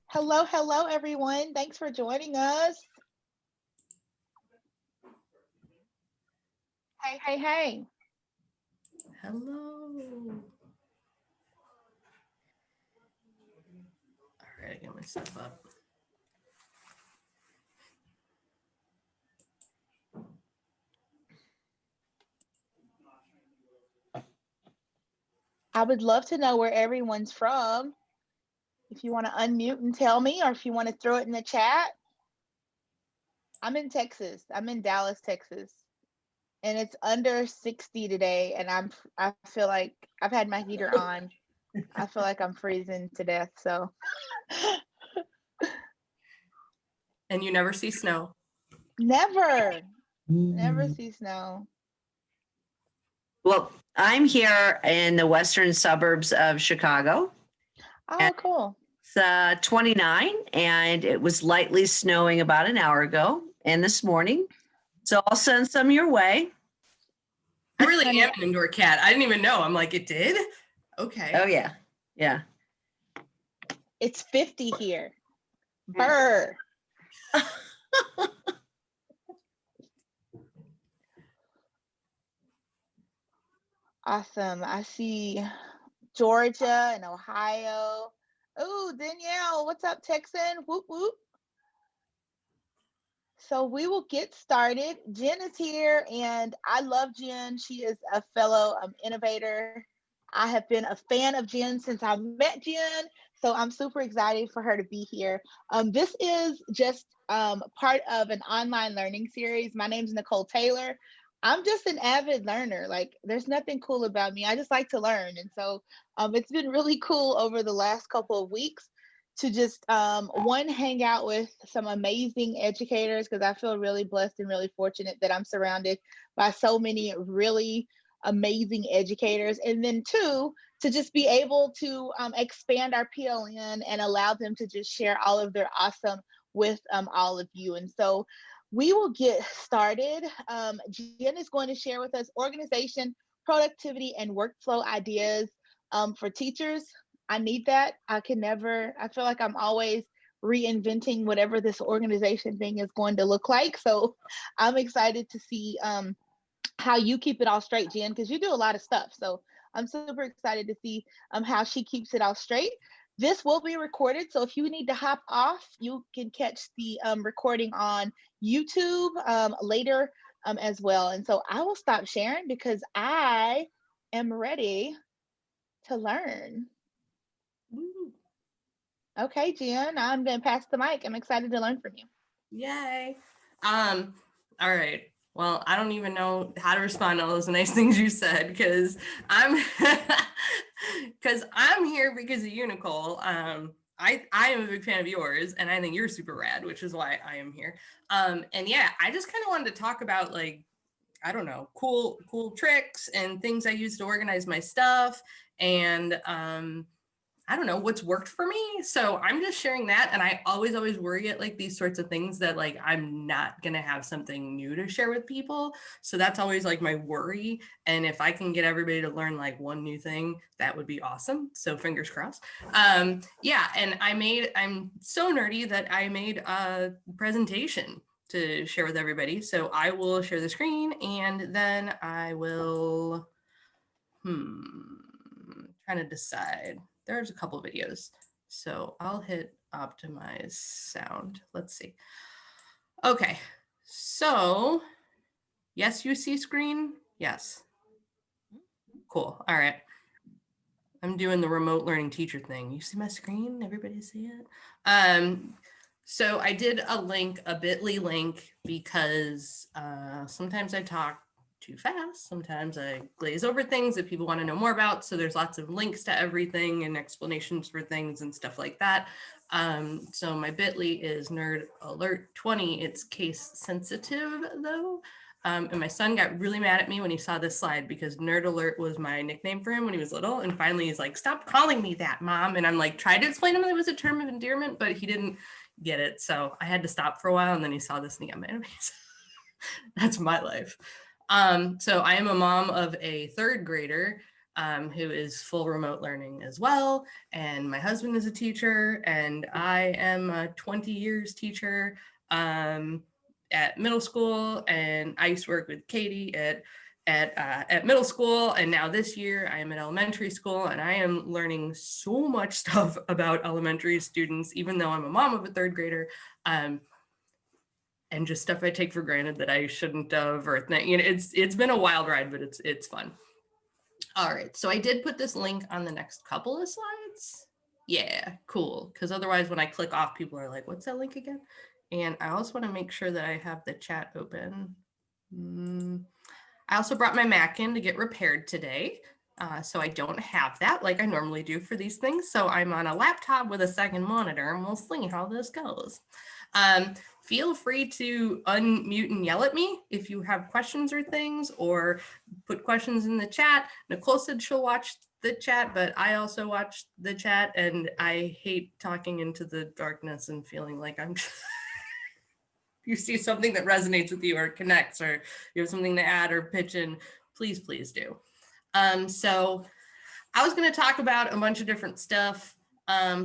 Hello, hello, everyone. Thanks for joining us. Hey, hey, hey. Hello. All right, I got my stuff up. I would love to know where everyone's from. If you want to unmute and tell me, or if you want to throw it in the chat. I'm in Texas. I'm in Dallas, Texas. And it's under 60 today, and I feel like I've had my heater on. I feel like I'm freezing to death, so. And you never see snow? Never see snow. Well, I'm here in the western suburbs of Chicago. Oh, cool. It's 29, and it was lightly snowing about an hour ago and this morning. So I'll send some your way. I really am an indoor cat. I didn't even know. I'm like, it did? Okay. Oh, yeah. Yeah. It's 50 here. Brr. Awesome. I see Georgia and Ohio. Oh, Danielle, what's up, Texan? Whoop, whoop. So we will get started. Jen is here, and I love Jen. She is a fellow innovator. I have been a fan of Jen since I met Jen, so I'm super excited for her to be here. This is just part of an online learning series. My name's Nicole Taylor. I'm just an avid learner. Like, there's nothing cool about me. I just like to learn. And so it's been really cool over the last couple of weeks to just hang out with some amazing educators, because I feel really blessed and really fortunate that I'm surrounded by so many really amazing educators. And then two, to just be able to expand our PLN and allow them to just share all of their awesome with all of you. And so we will get started. Jen is going to share with us organization, productivity, and workflow ideas for teachers. I need that. I feel like I'm always reinventing whatever this organization thing is going to look like. So I'm excited to see how you keep it all straight, Jen, because you do a lot of stuff. So I'm super excited to see how she keeps it all straight. This will be recorded, so if you need to hop off, you can catch the recording on YouTube later as well. And so I will stop sharing because I am ready to learn. Woo. Okay, Jen, I'm going to pass the mic. I'm excited to learn from you. Yay. All right. Well, I don't even know how to respond to all those nice things you said, because I'm here because of you, Nicole. I am a big fan of yours, and I think you're super rad, which is why I am here. And yeah, I just kind of wanted to talk about, like, I don't know, cool tricks and things I use to organize my stuff, and I don't know what's worked for me. So I'm just sharing that. And I always worry at like these sorts of things that like I'm not going to have something new to share with people. So that's always like my worry. And if I can get everybody to learn like one new thing, that would be awesome. So fingers crossed. Yeah. And I'm so nerdy that I made a presentation to share with everybody. So I will share the screen, and then I will, trying to decide. There's a couple videos. So I'll hit optimize sound. Let's see. Okay. So yes, you see screen? Yes. Cool. All right. I'm doing the remote learning teacher thing. You see my screen? Everybody see it? So I did a bit.ly link, because sometimes I talk too fast. Sometimes I glaze over things that people want to know more about. So there's lots of links to everything and explanations for things and stuff like that. So my bit.ly is nerd alert 20. It's case sensitive though. And my son got really mad at me when he saw this slide, because Nerd Alert was my nickname for him when he was little. And finally he's like, stop calling me that, Mom. And I'm like, tried to explain to him that it was a term of endearment, but he didn't get it. So I had to stop for a while, and then he saw this and he got mad at me. That's my life. So I am a mom of a third grader who is full remote learning as well. And my husband is a teacher, and I am a 20 years teacher at middle school. And I used to work with Katie at middle school, and now this year I am at elementary school, and I am learning so much stuff about elementary students, even though I'm a mom of a third grader. And just stuff I take for granted that I shouldn't have, or it's been a wild ride, but it's fun. All right, so I did put this link on the next couple of slides. Yeah, cool, because otherwise when I click off, people are like, what's that link again? And I also want to make sure that I have the chat open. I also brought my Mac in to get repaired today. So I don't have that like I normally do for these things. So I'm on a laptop with a second monitor, and we'll see how this goes. Feel free to unmute and yell at me if you have questions or things, or put questions in the chat. Nicole said she'll watch the chat, but I also watch the chat, and I hate talking into the darkness and feeling like I'm you see something that resonates with you or connects, or you have something to add or pitch in, please do. So I was going to talk about a bunch of different stuff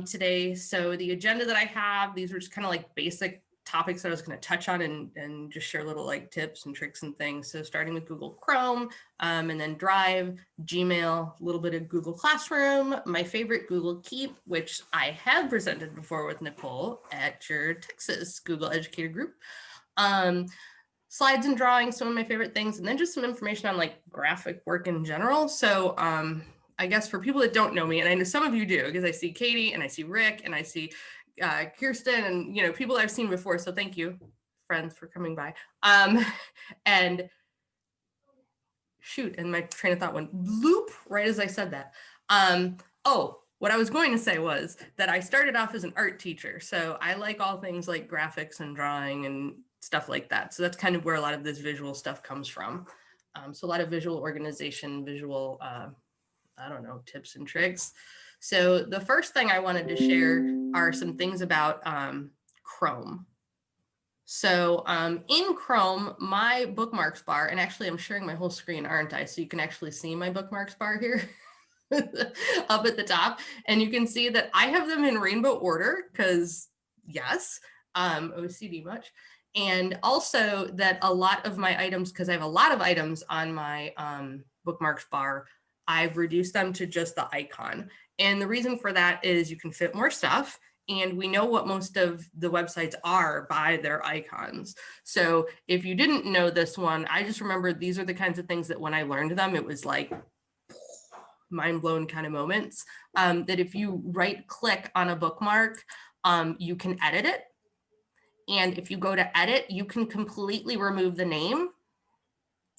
today. So the agenda that I have, these are just kind of like basic topics that I was going to touch on and just share little like tips and tricks and things. So starting with Google Chrome, and then Drive, Gmail, a little bit of Google Classroom, my favorite Google Keep, which I have presented before with Nicole at your Texas Google Educator Group. Slides and drawings, some of my favorite things, and then just some information on like graphic work in general. So I guess for people that don't know me, and I know some of you do, because I see Katie and I see Rick and I see Kirsten, and people that I've seen before. So thank you, friends, for coming by. And shoot, and my train of thought went bloop right as I said that. What I was going to say was that I started off as an art teacher. So I like all things like graphics and drawing and stuff like that. So that's kind of where a lot of this visual stuff comes from. So a lot of visual organization, visual, tips and tricks. So the first thing I wanted to share are some things about Chrome. So in Chrome, my bookmarks bar, and actually I'm sharing my whole screen, aren't I? So you can actually see my bookmarks bar here up at the top. And you can see that I have them in rainbow order because yes, OCD much. And also that a lot of my items, because I have a lot of items on my bookmarks bar, I've reduced them to just the icon. And the reason for that is you can fit more stuff. And we know what most of the websites are by their icons. So if you didn't know this one, I just remember these are the kinds of things that when I learned them, it was like mind blown kind of moments. That if you right click on a bookmark, you can edit it. And if you go to edit, you can completely remove the name.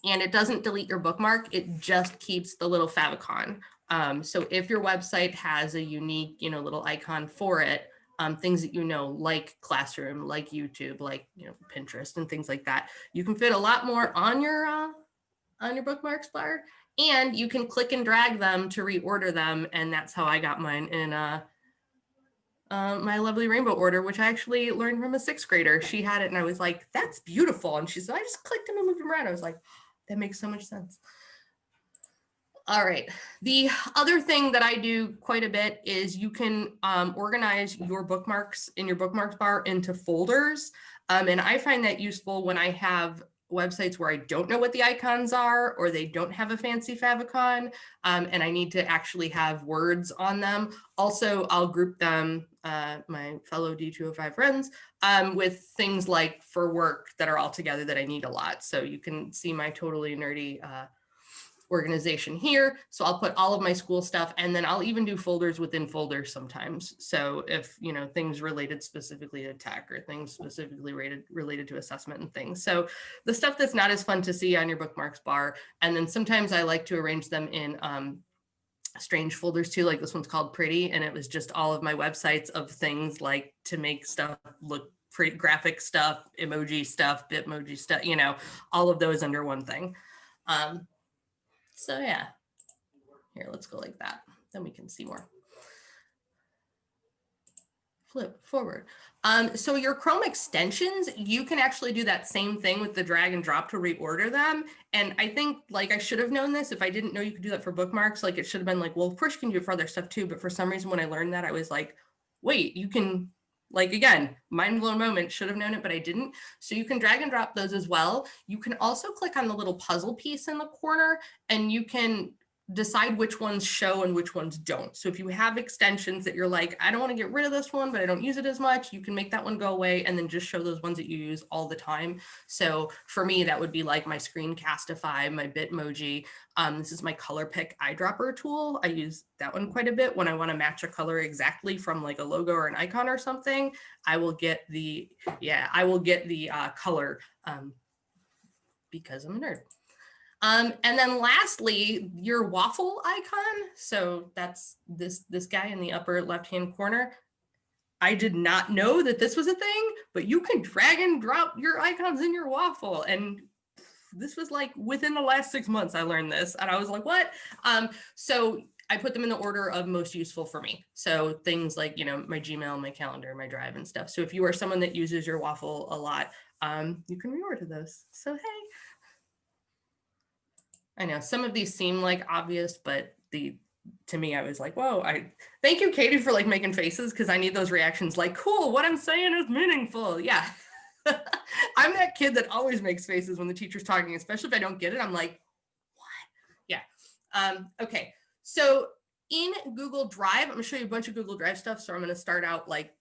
And it doesn't delete your bookmark, it just keeps the little favicon. So if your website has a unique, little icon for it, things that like Classroom, like YouTube, like Pinterest and things like that, you can fit a lot more on your bookmarks bar, and you can click and drag them to reorder them. And that's how I got mine in my lovely rainbow order, which I actually learned from a 6th grader. She had it and I was like, that's beautiful. And she said, I just clicked them and moved them around. I was like, that makes so much sense. All right. The other thing that I do quite a bit is you can organize your bookmarks in your bookmarks bar into folders. And I find that useful when I have websites where I don't know what the icons are, or they don't have a fancy favicon, and I need to actually have words on them. Also, I'll group them, my fellow D205 friends, with things like for work that are all together that I need a lot. So you can see my totally nerdy organization here. So I'll put all of my school stuff, and then I'll even do folders within folders sometimes. So if, things related specifically to tech, or things specifically related to assessment and things. So the stuff that's not as fun to see on your bookmarks bar. And then sometimes I like to arrange them in strange folders too. Like this one's called Pretty, and it was just all of my websites of things like to make stuff look pretty, graphic stuff, emoji stuff, Bitmoji stuff, all of those under one thing. So yeah, here, let's go like that. Then we can see more. flip forward. So your Chrome extensions, you can actually do that same thing with the drag and drop to reorder them. And I think like I should have known this if I didn't know you could do that for bookmarks. Like it should have been like, well, of course you can do it for other stuff too. But for some reason, when I learned that, I was like, wait, you can, like, again, mind blown moment, should have known it, but I didn't. So you can drag and drop those as well. You can also click on the little puzzle piece in the corner and you can decide which ones show and which ones don't. So if you have extensions that you're like, I don't want to get rid of this one, but I don't use it as much, you can make that one go away and then just show those ones that you use all the time. So for me, that would be like my Screencastify, my Bitmoji. This is my color pick eyedropper tool. I use that one quite a bit when I want to match a color exactly from like a logo or an icon or something. I will get the color because I'm a nerd. And then lastly, your waffle icon. So that's this guy in the upper left-hand corner. I did not know that this was a thing, but you can drag and drop your icons in your waffle. And this was like within the last 6 months, I learned this and I was like, what? So I put them in the order of most useful for me. So things like, you know, my Gmail, my calendar, my Drive and stuff. So if you are someone that uses your waffle a lot, you can reorder those. So, hey. I know some of these seem like obvious, but to me, I was like, whoa, thank you, Katie, for like making faces because I need those reactions like, cool, what I'm saying is meaningful. Yeah. I'm that kid that always makes faces when the teacher's talking, especially if I don't get it. I'm like, what? Yeah. Okay. So in Google Drive, I'm gonna show you a bunch of Google Drive stuff. So I'm gonna start out like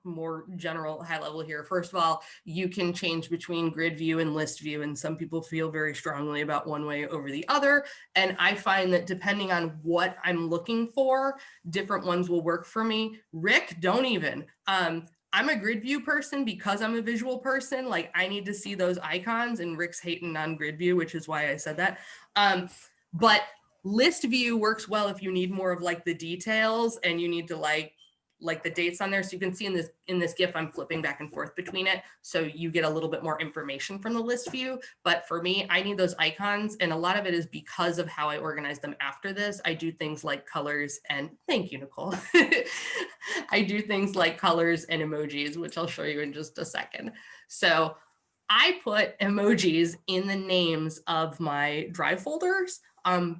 more general high level here. First of all, you can change between grid view and list view, and some people feel very strongly about one way over the other. And I find that depending on what I'm looking for, different ones will work for me. Rick, don't even. I'm a grid view person because I'm a visual person. Like I need to see those icons, and Rick's hating on grid view, which is why I said that. But list view works well if you need more of like the details and you need to like the dates on there. So you can see in this GIF, I'm flipping back and forth between it. So you get a little bit more information from the list view. But for me, I need those icons. And a lot of it is because of how I organize them after this. I do things like colors and thank you, Nicole. I do things like colors and emojis, which I'll show you in just a second. So I put emojis in the names of my Drive folders.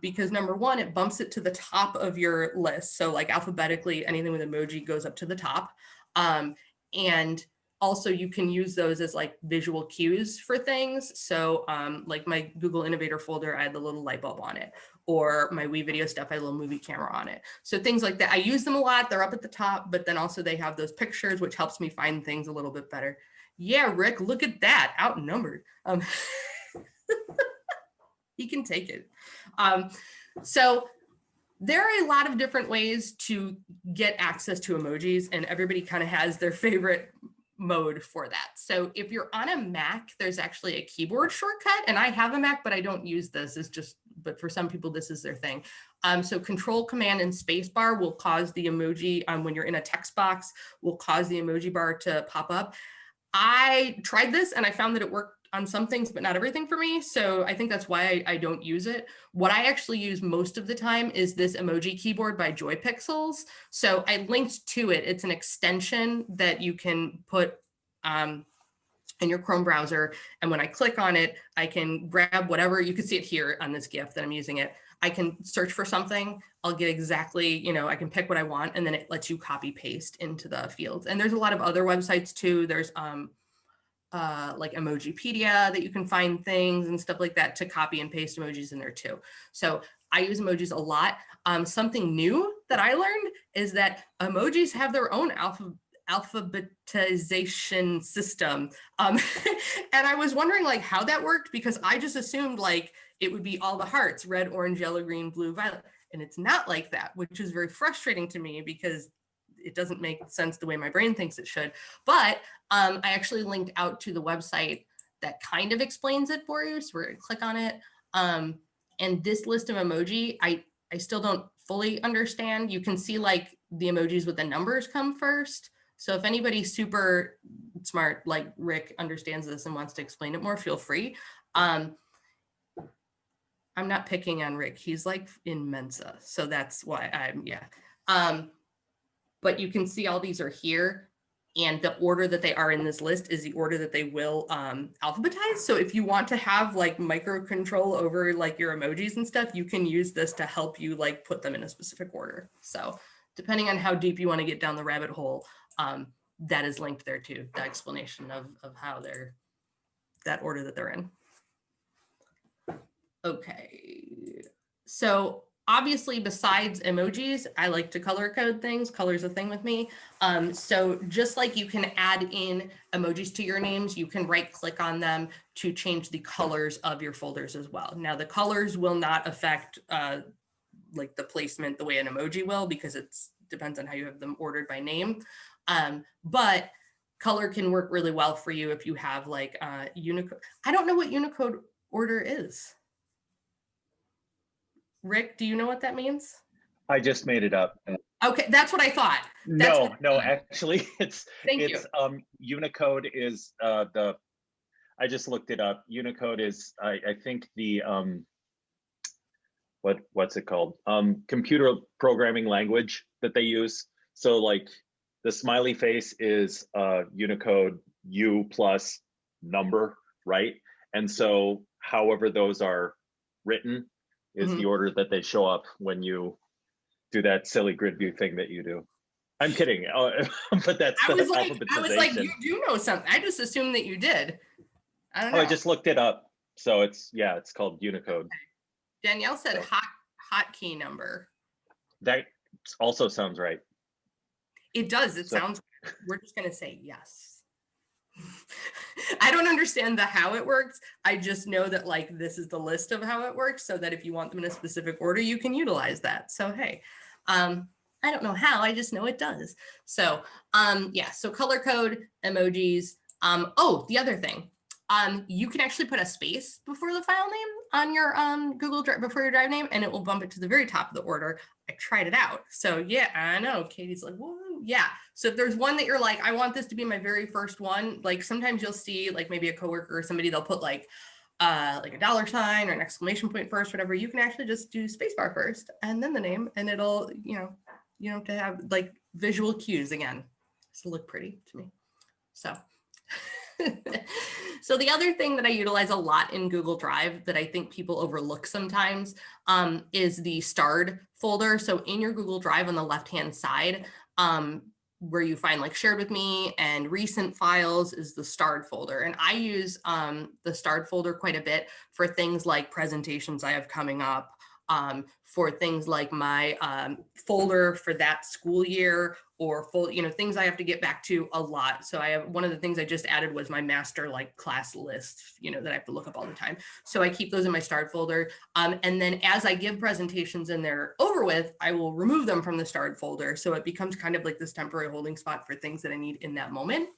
Because number one, it bumps it to the top of your list. So like alphabetically, anything with emoji goes up to the top. And also you can use those as like visual cues for things. So like my Google Innovator folder, I had the little light bulb on it, or my WeVideo stuff, I had a little movie camera on it. So things like that, I use them a lot. They're up at the top, but then also they have those pictures, which helps me find things a little bit better. Yeah, Rick, look at that, outnumbered. He can take it. So there are a lot of different ways to get access to emojis, and everybody kind of has their favorite mode for that. So if you're on a Mac, there's actually a keyboard shortcut, and I have a Mac, but I don't use this. It's just, but for some people, this is their thing. So Control, Command, and Spacebar will cause the emoji, when you're in a text box, will cause the emoji bar to pop up. I tried this and I found that it worked on some things, but not everything for me. So I think that's why I don't use it. What I actually use most of the time is this emoji keyboard by Joy Pixels. So I linked to it. It's an extension that you can put in your Chrome browser. And when I click on it, I can grab whatever, you can see it here on this GIF that I'm using it. I can search for something, I'll get exactly, you know, I can pick what I want, and then it lets you copy paste into the fields. And there's a lot of other websites too. There's like Emojipedia that you can find things and stuff like that to copy and paste emojis in there too. So I use emojis a lot. Something new that I learned is that emojis have their own alphabetization system. And I was wondering like how that worked, because I just assumed like it would be all the hearts, red, orange, yellow, green, blue, violet. And it's not like that, which is very frustrating to me because it doesn't make sense the way my brain thinks it should. But I actually linked out to the website that kind of explains it for you. So we're gonna click on it. And this list of emoji, I still don't fully understand. You can see like the emojis with the numbers come first. So if anybody's super smart, like Rick, understands this and wants to explain it more, feel free. I'm not picking on Rick. He's like in Mensa. So that's why yeah. but you can see all these are here. And the order that they are in this list is the order that they will alphabetize. So if you want to have like micro control over like your emojis and stuff, you can use this to help you like put them in a specific order. So depending on how deep you want to get down the rabbit hole, that is linked there too, the explanation of how they're, that order that they're in. Okay, so obviously, besides emojis, I like to color code things. Color's a thing with me. So just like you can add in emojis to your names, you can right click on them to change the colors of your folders as well. Now, the colors will not affect like the placement the way an emoji will, because it depends on how you have them ordered by name. But color can work really well for you if you have like Unicode. I don't know what Unicode order is. Rick, do you know what that means? I just made it up. Okay, that's what I thought. No, actually, Thank you. Unicode is I just looked it up. Unicode is I think the what's it called? Computer programming language that they use. So like the smiley face is Unicode U plus number, right? And so however those are written is the order that they show up when you do that silly grid view thing that you do. I'm kidding, but that's the alphabetization. I was like, you do know something. I just assumed that you did. I don't know. I just looked it up. So it's called Unicode. Okay. Danielle said hotkey number. That also sounds right. It does. It sounds, we're just going to say yes. I don't understand the how it works. I just know that like this is the list of how it works, so that if you want them in a specific order, you can utilize that. So hey, I don't know how, I just know it does. So yeah, so color code, emojis. Oh, the other thing, you can actually put a space before the file name on your Google Drive, before your drive name, and it will bump it to the very top of the order. I tried it out. So yeah, I know Katie's like, whoa, yeah. So if there's one that you're like, I want this to be my very first one, like sometimes you'll see like maybe a coworker or somebody, they'll put like a $sign or an exclamation point first, whatever. You can actually just do spacebar first and then the name, and it'll, you know, to have like visual cues again, to look pretty to me. So so the other thing that I utilize a lot in Google Drive that I think people overlook sometimes is the starred folder. So in your Google Drive on the left-hand side, where you find like shared with me and recent files is the starred folder. And I use the starred folder quite a bit for things like presentations I have coming up, for things like my folder for that school year, or things I have to get back to a lot. So I have, one of the things I just added was my master like class list, that I have to look up all the time. So I keep those in my starred folder. And then as I give presentations and they're over with, I will remove them from the starred folder. So it becomes kind of like this temporary holding spot for things that I need in that moment.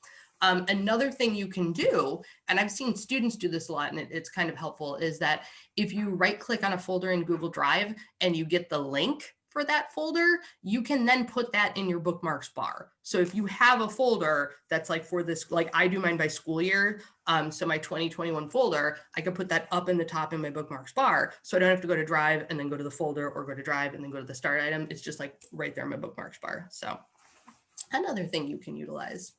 Another thing you can do, and I've seen students do this a lot, and it's kind of helpful, is that if you right click on a folder in Google Drive and you get the link for that folder, you can then put that in your bookmarks bar. So if you have a folder that's like for this, like I do mine by school year, so my 2021 folder, I can put that up in the top in my bookmarks bar, so I don't have to go to Drive and then go to the folder, or go to Drive and then go to the start item. It's just like right there in my bookmarks bar. So another thing you can utilize.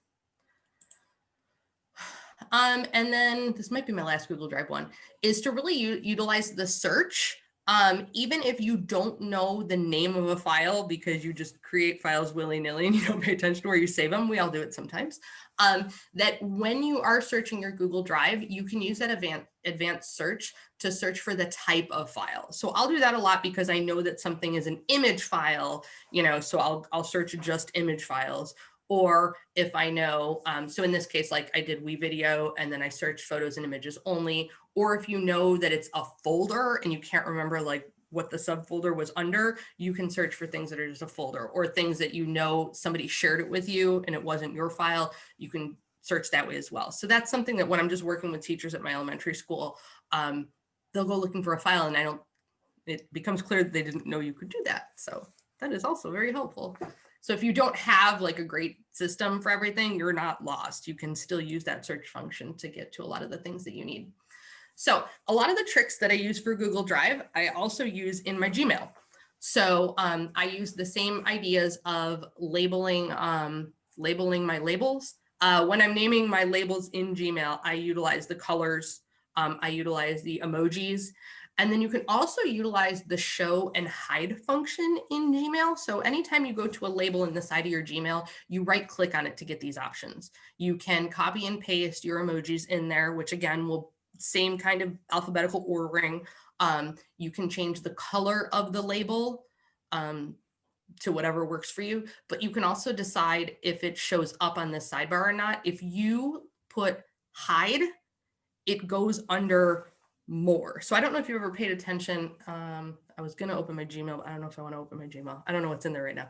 And then this might be my last Google Drive one, is to really utilize the search. Even if you don't know the name of a file because you just create files willy-nilly and you don't pay attention to where you save them, we all do it sometimes, that when you are searching your Google Drive, you can use that advanced search to search for the type of file. So I'll do that a lot because I know that something is an image file, so I'll search just image files. Or if I know, so in this case, like I did WeVideo and then I searched photos and images only, or if you know that it's a folder and you can't remember like what the subfolder was under, you can search for things that are just a folder, or things that somebody shared it with you and it wasn't your file, you can search that way as well. So that's something that when I'm just working with teachers at my elementary school, they'll go looking for a file and it becomes clear that they didn't know you could do that. So that is also very helpful. So if you don't have like a great system for everything, you're not lost. You can still use that search function to get to a lot of the things that you need. So a lot of the tricks that I use for Google Drive, I also use in my Gmail. So I use the same ideas of labeling my labels. When I'm naming my labels in Gmail, I utilize the colors, I utilize the emojis, and then you can also utilize the show and hide function in Gmail. So anytime you go to a label in the side of your Gmail, you right click on it to get these options. You can copy and paste your emojis in there, which again will same kind of alphabetical ordering. You can change the color of the label to whatever works for you, but you can also decide if it shows up on this sidebar or not. If you put hide, it goes under more. So I don't know if you ever paid attention. I was going to open my Gmail, but I don't know if I want to open my Gmail. I don't know what's in there right now.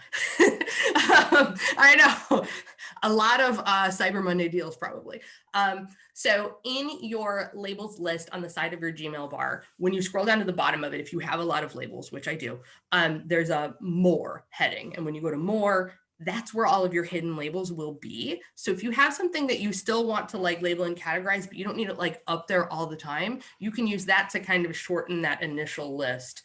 I know a lot of Cyber Monday deals probably. So in your labels list on the side of your Gmail bar, when you scroll down to the bottom of it, if you have a lot of labels, which I do, there's a more heading. And when you go to more, that's where all of your hidden labels will be. So if you have something that you still want to like label and categorize, but you don't need it like up there all the time, you can use that to kind of shorten that initial list,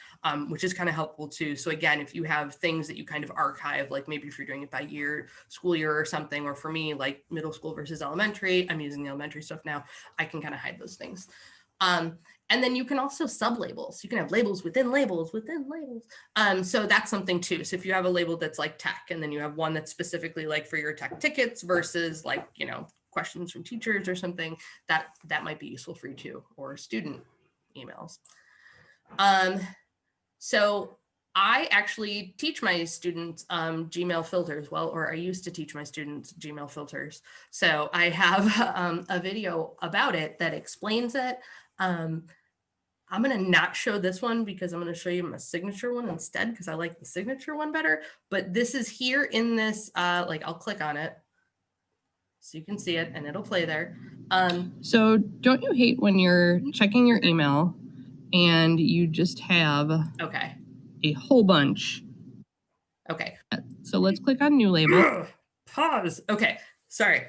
which is kind of helpful too. So again, if you have things that you kind of archive, like maybe if you're doing it by year, school year or something, or for me, like middle school versus elementary, I'm using the elementary stuff now, I can kind of hide those things. And then you can also sub-labels. You can have labels within labels within labels. So that's something too. So if you have a label that's like tech, and then you have one that's specifically like for your tech tickets versus like, you know, questions from teachers or something, that might be useful for you too, or student emails. So I actually teach my students Gmail filters, or I used to teach my students Gmail filters. So I have a video about it that explains it. I'm going to not show this one because I'm going to show you my signature one instead, because I like the signature one better. But this is here in this, like I'll click on it so you can see it and it'll play there. So don't you hate when you're checking your email and you just have a whole bunch? Okay. So let's click on new label. Pause. Okay. Sorry.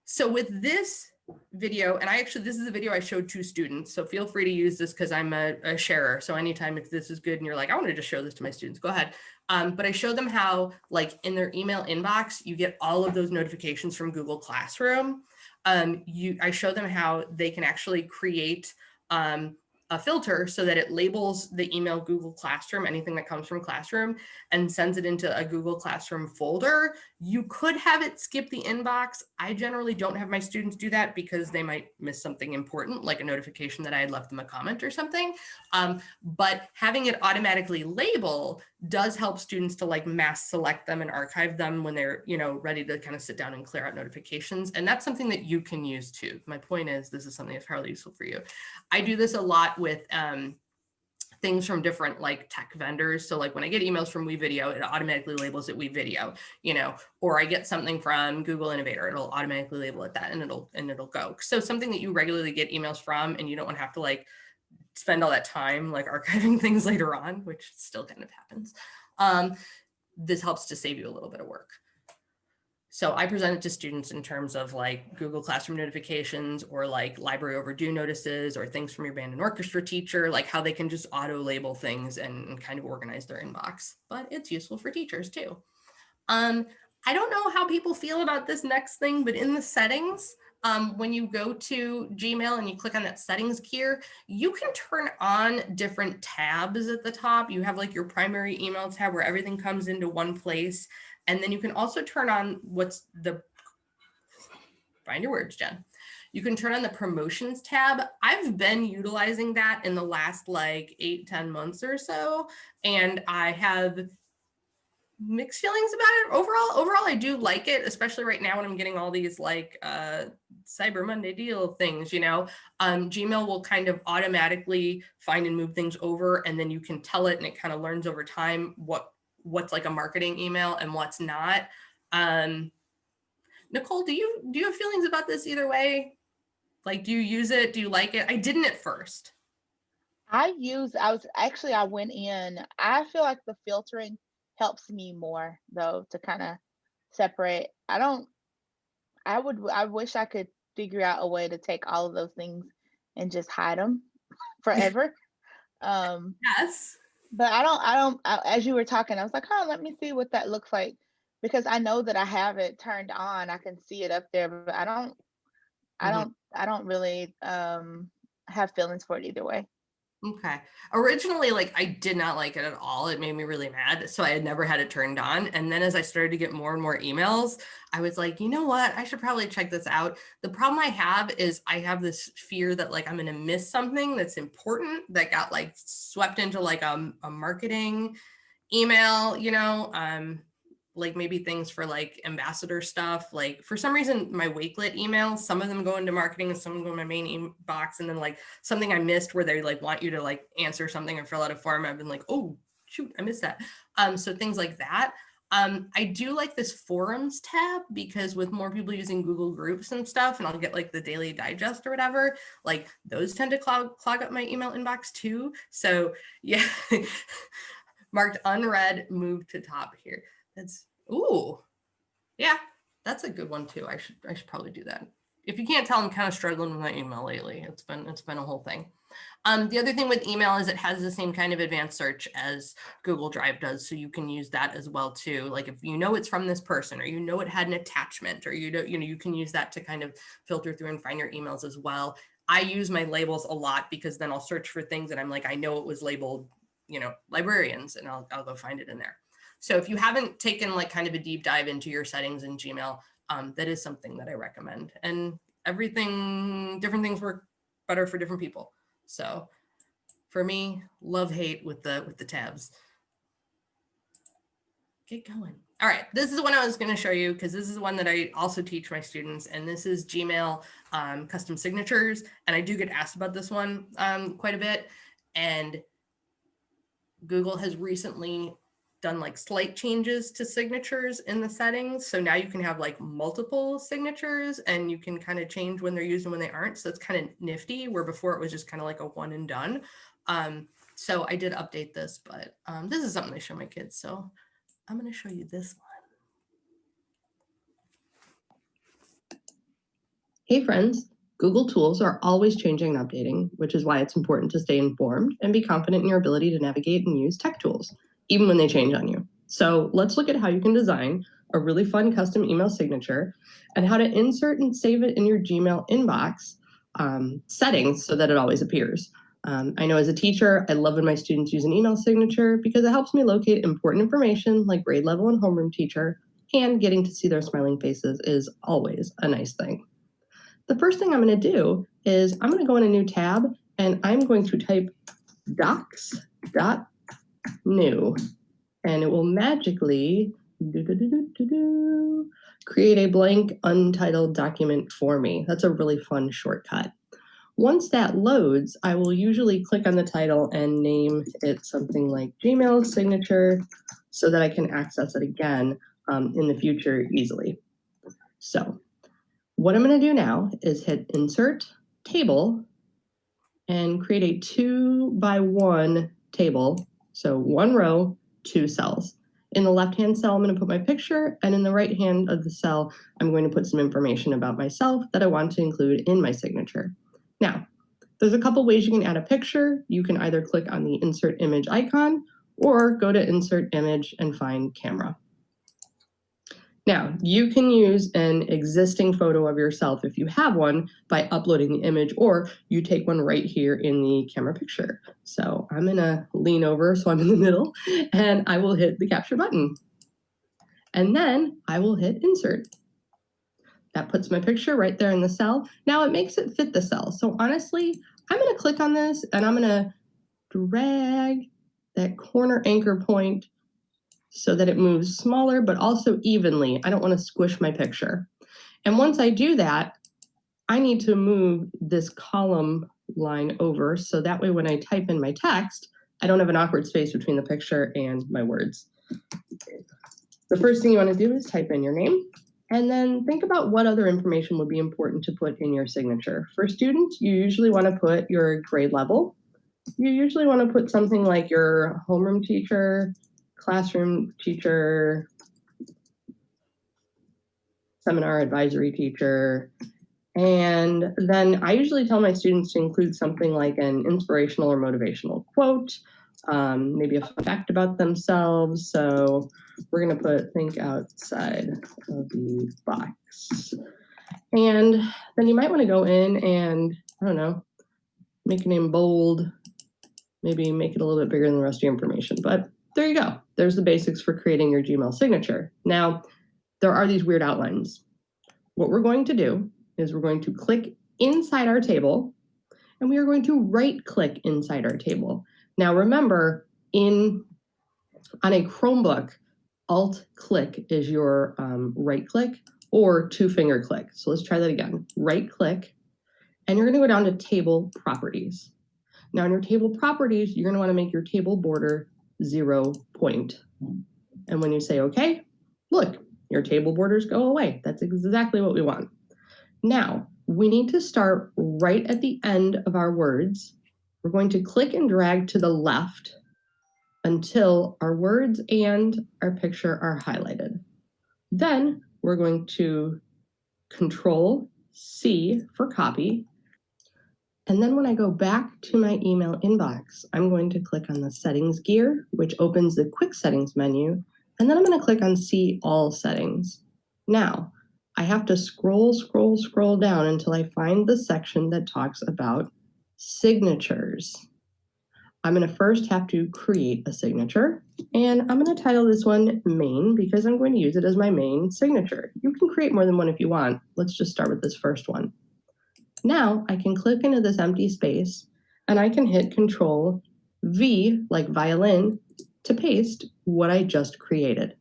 So with this video, and this is a video I showed to students, so feel free to use this because I'm a sharer. So anytime if this is good and you're like, I want to just show this to my students, go ahead. But I show them how, like in their email inbox, you get all of those notifications from Google Classroom. I show them how they can actually create a filter so that it labels the email Google Classroom, anything that comes from Classroom, and sends it into a Google Classroom folder. You could have it skip the inbox. I generally don't have my students do that because they might miss something important, like a notification that I had left them a comment or something. But having it automatically label does help students to like mass select them and archive them when they're, you know, ready to kind of sit down and clear out notifications. And that's something that you can use too. My point is, this is something that's probably useful for you. I do this a lot with things from different like tech vendors. So like when I get emails from WeVideo, it automatically labels it WeVideo, you know, or I get something from Google Innovator, it'll automatically label it that, and it'll go. So something that you regularly get emails from, and you don't want to have to like spend all that time like archiving things later on, which still kind of happens. This helps to save you a little bit of work. So I present it to students in terms of like Google Classroom notifications, or like library overdue notices, or things from your band and orchestra teacher, like how they can just auto label things and kind of organize their inbox. But it's useful for teachers too. I don't know how people feel about this next thing, but in the settings, when you go to Gmail and you click on that settings gear, you can turn on different tabs at the top. You have like your primary email tab where everything comes into one place. And then you can also turn on find your words, Jen. You can turn on the promotions tab. I've been utilizing that in the last like 8-10 months or so. And I have mixed feelings about it. Overall, I do like it, especially right now when I'm getting all these like Cyber Monday deal things, you know. Gmail will kind of automatically find and move things over, and then you can tell it, and it kind of learns over time what's like a marketing email and what's not. Nicole, do you have feelings about this either way? Like, do you use it? Do you like it? I didn't at first. I went in, I feel like the filtering helps me more though, to kind of separate. I wish I could figure out a way to take all of those things and just hide them forever. Yes. But as you were talking, I was like, oh, let me see what that looks like, because I know that I have it turned on. I can see it up there, but I don't really have feelings for it either way. Okay. Originally, like, I did not like it at all. It made me really mad. So I had never had it turned on. And then as I started to get more and more emails, I was like, you know what? I should probably check this out. The problem I have is I have this fear that like I'm going to miss something that's important that got like swept into like a marketing email, like maybe things for like ambassador stuff. Like for some reason, my Wakelet emails, some of them go into marketing and some go in my main inbox. And then like something I missed where they like want you to like answer something or fill out a form. I've been like, oh shoot, I missed that. So things like that. I do like this forums tab because with more people using Google Groups and stuff, and I'll get like the daily digest or whatever, like those tend to clog up my email inbox too. So yeah, marked unread, move to top here. That's, ooh, yeah, that's a good one too. I should probably do that. If you can't tell, I'm kind of struggling with my email lately. It's been a whole thing. The other thing with email is it has the same kind of advanced search as Google Drive does. So you can use that as well too. Like if you know it's from this person, or you know it had an attachment, or you can use that to kind of filter through and find your emails as well. I use my labels a lot because then I'll search for things that I'm like, I know it was labeled, librarians, and I'll go find it in there. So if you haven't taken like kind of a deep dive into your settings in Gmail, that is something that I recommend. And different things work better for different people. So for me, love hate with the tabs. Get going. All right, this is the one I was going to show you because this is the one that I also teach my students, and this is Gmail custom signatures. And I do get asked about this one quite a bit. And Google has recently done like slight changes to signatures in the settings. So now you can have like multiple signatures and you can kind of change when they're used and when they aren't. So it's kind of nifty, where before it was just kind of like a one and done. So I did update this, but this is something I show my kids. So I'm going to show you this one. Hey friends, Google tools are always changing and updating, which is why it's important to stay informed and be confident in your ability to navigate and use tech tools, even when they change on you. So let's look at how you can design a really fun custom email signature and how to insert and save it in your Gmail inbox settings so that it always appears. I know as a teacher, I love when my students use an email signature because it helps me locate important information like grade level and homeroom teacher, and getting to see their smiling faces is always a nice thing. The first thing I'm going to do is I'm going to go in a new tab and I'm going to type docs.new, and it will magically create a blank untitled document for me. That's a really fun shortcut. Once that loads, I will usually click on the title and name it something like Gmail signature so that I can access it again in the future easily. So what I'm going to do now is hit Insert Table and create a 2x1 table. So one row, two cells. In the left-hand cell, I'm going to put my picture, and in the right hand of the cell, I'm going to put some information about myself that I want to include in my signature. Now, there's a couple ways you can add a picture. You can either click on the Insert Image icon or go to Insert Image and find Camera. Now, you can use an existing photo of yourself if you have one by uploading the image, or you take one right here in the camera picture. So I'm gonna lean over so I'm in the middle, and I will hit the capture button. And then I will hit insert. That puts my picture right there in the cell. Now it makes it fit the cell. So honestly, I'm gonna click on this and I'm gonna drag that corner anchor point so that it moves smaller, but also evenly. I don't want to squish my picture. And once I do that, I need to move this column line over so that way when I type in my text, I don't have an awkward space between the picture and my words. The first thing you want to do is type in your name, and then think about what other information would be important to put in your signature. For students, you usually want to put your grade level. You usually want to put something like your homeroom teacher, classroom teacher, seminar advisory teacher. And then I usually tell my students to include something like an inspirational or motivational quote, maybe a fun fact about themselves. So we're going to put think outside of the box. And then you might want to go in and, I don't know, make a name bold, maybe make it a little bit bigger than the rest of your information. But there you go. There's the basics for creating your Gmail signature. Now, there are these weird outlines. What we're going to do is we're going to click inside our table, and we are going to right-click inside our table. Now, remember, on a Chromebook, Alt-click is your right-click or two-finger click. So let's try that again. Right-click, and you're going to go down to Table Properties. Now, in your table properties, you're going to want to make your table border 0 point. And when you say OK, look, your table borders go away. That's exactly what we want. Now, we need to start right at the end of our words. We're going to click and drag to the left until our words and our picture are highlighted. Then we're going to Control-C for copy. And then when I go back to my email inbox, I'm going to click on the settings gear, which opens the quick settings menu. And then I'm going to click on see all settings. Now, I have to scroll down until I find the section that talks about signatures. I'm going to first have to create a signature, and I'm going to title this one main because I'm going to use it as my main signature. You can create more than one if you want. Let's just start with this first one. Now I can click into this empty space and I can hit Control-V, like violin, to paste what I just created.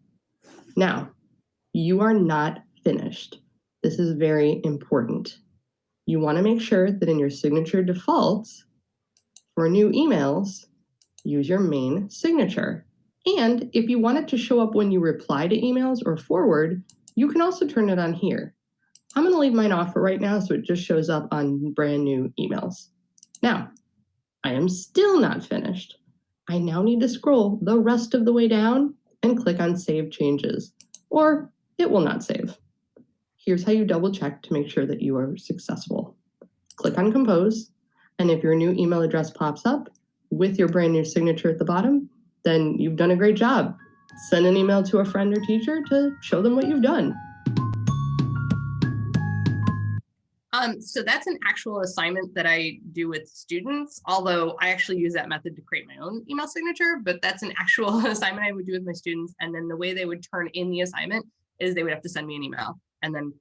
Now, you are not finished. This is very important. You want to make sure that in your signature defaults for new emails, use your main signature. And if you want it to show up when you reply to emails or forward, you can also turn it on here. I'm going to leave mine off for right now so it just shows up on brand new emails. Now, I am still not finished. I now need to scroll the rest of the way down and click on Save Changes, or it will not save. Here's how you double check to make sure that you are successful. Click on Compose, and if your new email address pops up with your brand new signature at the bottom, then you've done a great job. Send an email to a friend or teacher to show them what you've done. So that's an actual assignment that I do with students, although I actually use that method to create my own email signature, but that's an actual assignment I would do with my students. And then the way they would turn in the assignment is they would have to send me an email. And then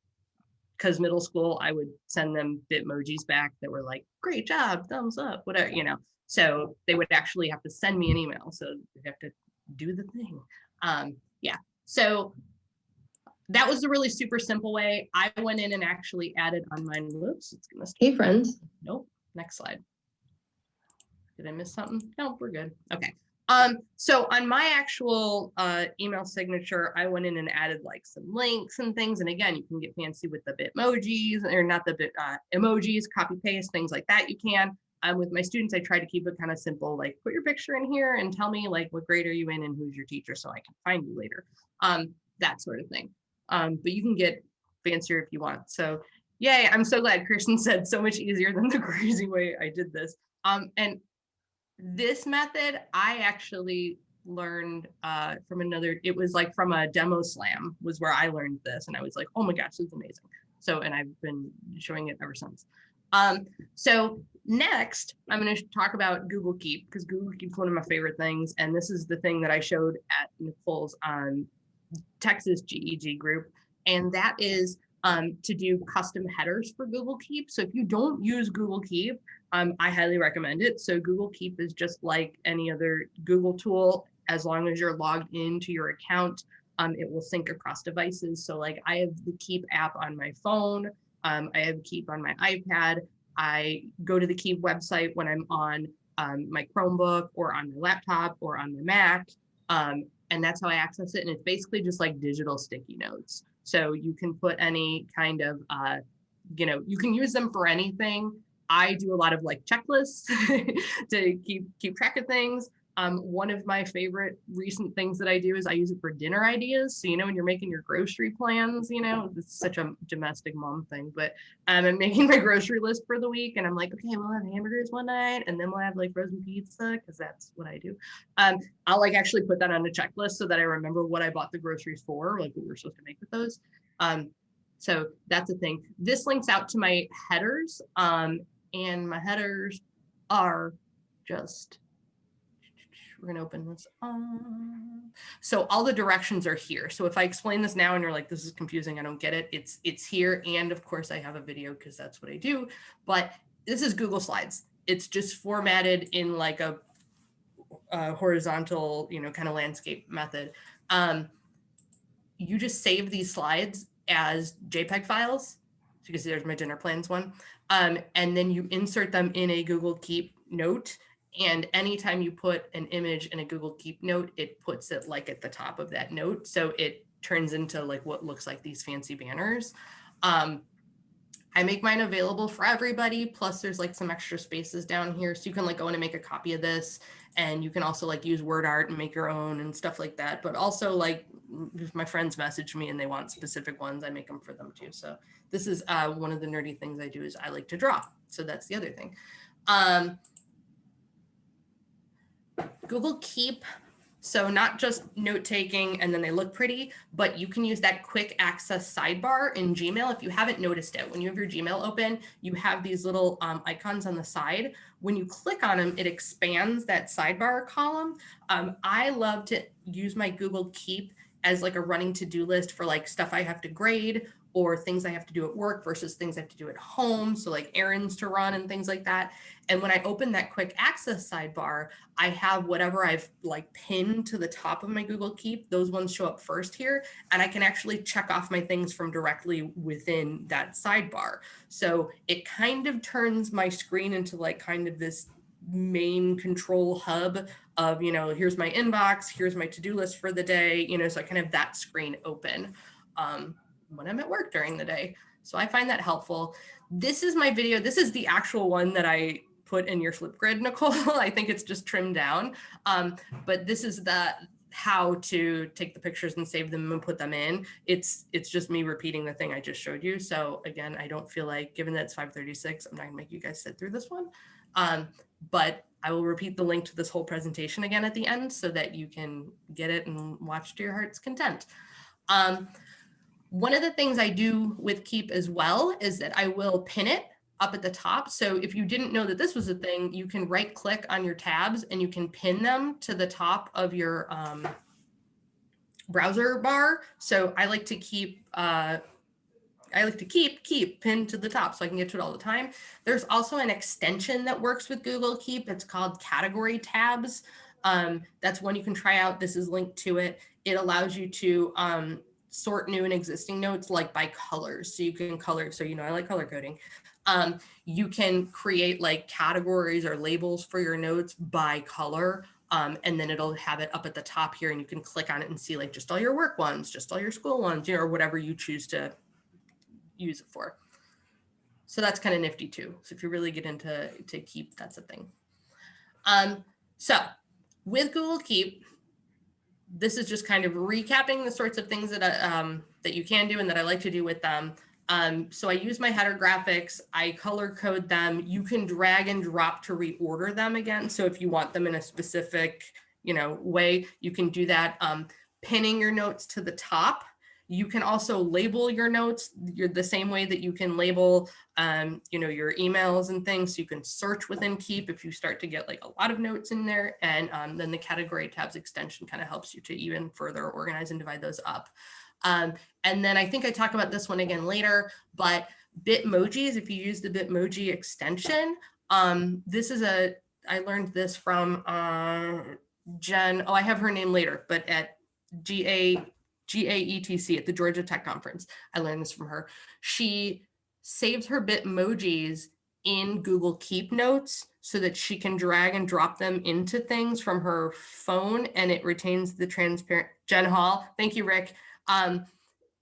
because middle school, I would send them Bitmojis back that were like, great job, thumbs up, whatever, you know. So they would actually have to send me an email. So they have to do the thing. Yeah, so that was the really super simple way. I went in and actually added on mine. Whoops, it's gonna start. Hey, friends. Nope, next slide. Did I miss something? No, we're good. Okay. So on my actual email signature, I went in and added like some links and things. And again, you can get fancy with the Bitmojis, or not the emojis, copy paste, things like that you can. With my students, I try to keep it kind of simple, like put your picture in here and tell me like what grade are you in and who's your teacher so I can find you later. That sort of thing. But you can get fancier if you want. So yay, I'm so glad Kirsten said so much easier than the crazy way I did this. And this method, I actually learned from another, it was like from a demo slam was where I learned this. And I was like, oh my gosh, this is amazing. So, and I've been showing it ever since. So next, I'm going to talk about Google Keep, because Google Keep is one of my favorite things. And this is the thing that I showed at Nicole's Texas GEG group. And that is to do custom headers for Google Keep. So if you don't use Google Keep, I highly recommend it. So Google Keep is just like any other Google tool. As long as you're logged into your account, it will sync across devices. So like I have the Keep app on my phone. I have Keep on my iPad. I go to the Keep website when I'm on my Chromebook or on my laptop or on my Mac. And that's how I access it. And it's basically just like digital sticky notes. So you can put any kind of, you can use them for anything. I do a lot of like checklists to keep track of things. One of my favorite recent things that I do is I use it for dinner ideas. So, when you're making your grocery plans, it's such a domestic mom thing, but I'm making my grocery list for the week and I'm like, okay, we'll have hamburgers one night and then we'll have like frozen pizza because that's what I do. I'll like actually put that on a checklist so that I remember what I bought the groceries for, like what we're supposed to make with those. So that's a thing. This links out to my headers, and my headers are just, we're gonna open this up. So all the directions are here. So if I explain this now and you're like, this is confusing, I don't get it, it's here. And of course I have a video because that's what I do, but this is Google Slides. It's just formatted in like a horizontal, kind of landscape method. You just save these slides as JPEG files. So you can see there's my dinner plans one. And then you insert them in a Google Keep note. And anytime you put an image in a Google Keep note, it puts it like at the top of that note. So it turns into like what looks like these fancy banners. I make mine available for everybody. Plus there's like some extra spaces down here. So you can like go in and make a copy of this. And you can also like use word art and make your own and stuff like that. But also like if my friends message me and they want specific ones, I make them for them too. So this is one of the nerdy things I do is I like to draw. So that's the other thing. Google Keep. So not just note taking and then they look pretty, but you can use that quick access sidebar in Gmail. If you haven't noticed it, when you have your Gmail open, you have these little icons on the side. When you click on them, it expands that sidebar column. I love to use my Google Keep as like a running to-do list for like stuff I have to grade or things I have to do at work versus things I have to do at home. So like errands to run and things like that. And when I open that quick access sidebar, I have whatever I've like pinned to the top of my Google Keep. Those ones show up first here. And I can actually check off my things from directly within that sidebar. So it kind of turns my screen into like kind of this main control hub of, here's my inbox, here's my to-do list for the day, so I kind of have that screen open when I'm at work during the day. So I find that helpful. This is my video. This is the actual one that I put in your Flipgrid, Nicole. I think it's just trimmed down. But this is the how to take the pictures and save them and put them in. It's just me repeating the thing I just showed you. So again, I don't feel like, given that it's 5:36, I'm not gonna make you guys sit through this one. But I will repeat the link to this whole presentation again at the end so that you can get it and watch to your heart's content. One of the things I do with Keep as well is that I will pin it up at the top. So if you didn't know that this was a thing, you can right click on your tabs and you can pin them to the top of your browser bar. So I like to keep keep pinned to the top so I can get to it all the time. There's also an extension that works with Google Keep. It's called Category Tabs. That's one you can try out. This is linked to it. It allows you to sort new and existing notes like by colors. So you can color, so I like color coding. You can create like categories or labels for your notes by color. And then it'll have it up at the top here and you can click on it and see like just all your work ones, just all your school ones, or whatever you choose to use it for. So that's kind of nifty too. So if you really get into Keep, that's a thing. So with Google Keep, this is just kind of recapping the sorts of things that that you can do and that I like to do with them. So I use my header graphics, I color code them. You can drag and drop to reorder them again. So if you want them in a specific, way, you can do that. Pinning your notes to the top. You can also label your notes the same way that you can label, your emails and things. So you can search within Keep if you start to get like a lot of notes in there. And then the Category Tabs extension kind of helps you to even further organize and divide those up. And then I think I talk about this one again later, but Bitmojis, if you use the Bitmoji extension, this is I learned this from Jen. Oh, I have her name later, but at GAETC at the Georgia Tech Conference. I learned this from her. She saves her Bitmojis in Google Keep Notes so that she can drag and drop them into things from her phone and it retains the transparent, Jen Hall, thank you, Rick.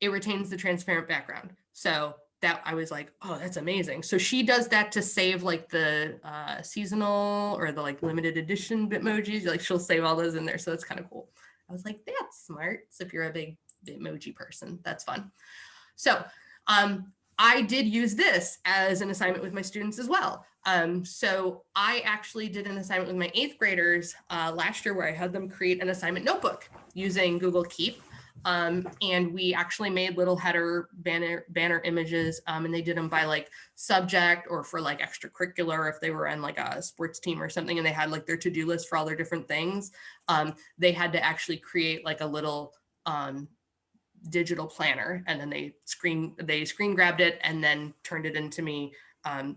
It retains the transparent background. So that I was like, oh, that's amazing. So she does that to save like the seasonal or the like limited edition Bitmojis. Like she'll save all those in there. So that's kind of cool. I was like, that's smart. So if you're a big Bitmoji person, that's fun. So I did use this as an assignment with my students as well. So I actually did an assignment with my 8th graders last year where I had them create an assignment notebook using Google Keep. And we actually made little header banner images, and they did them by like subject or for like extracurricular if they were on like a sports team or something and they had like their to-do list for all their different things. They had to actually create like a little digital planner, and then they screen grabbed it and then turned it into me,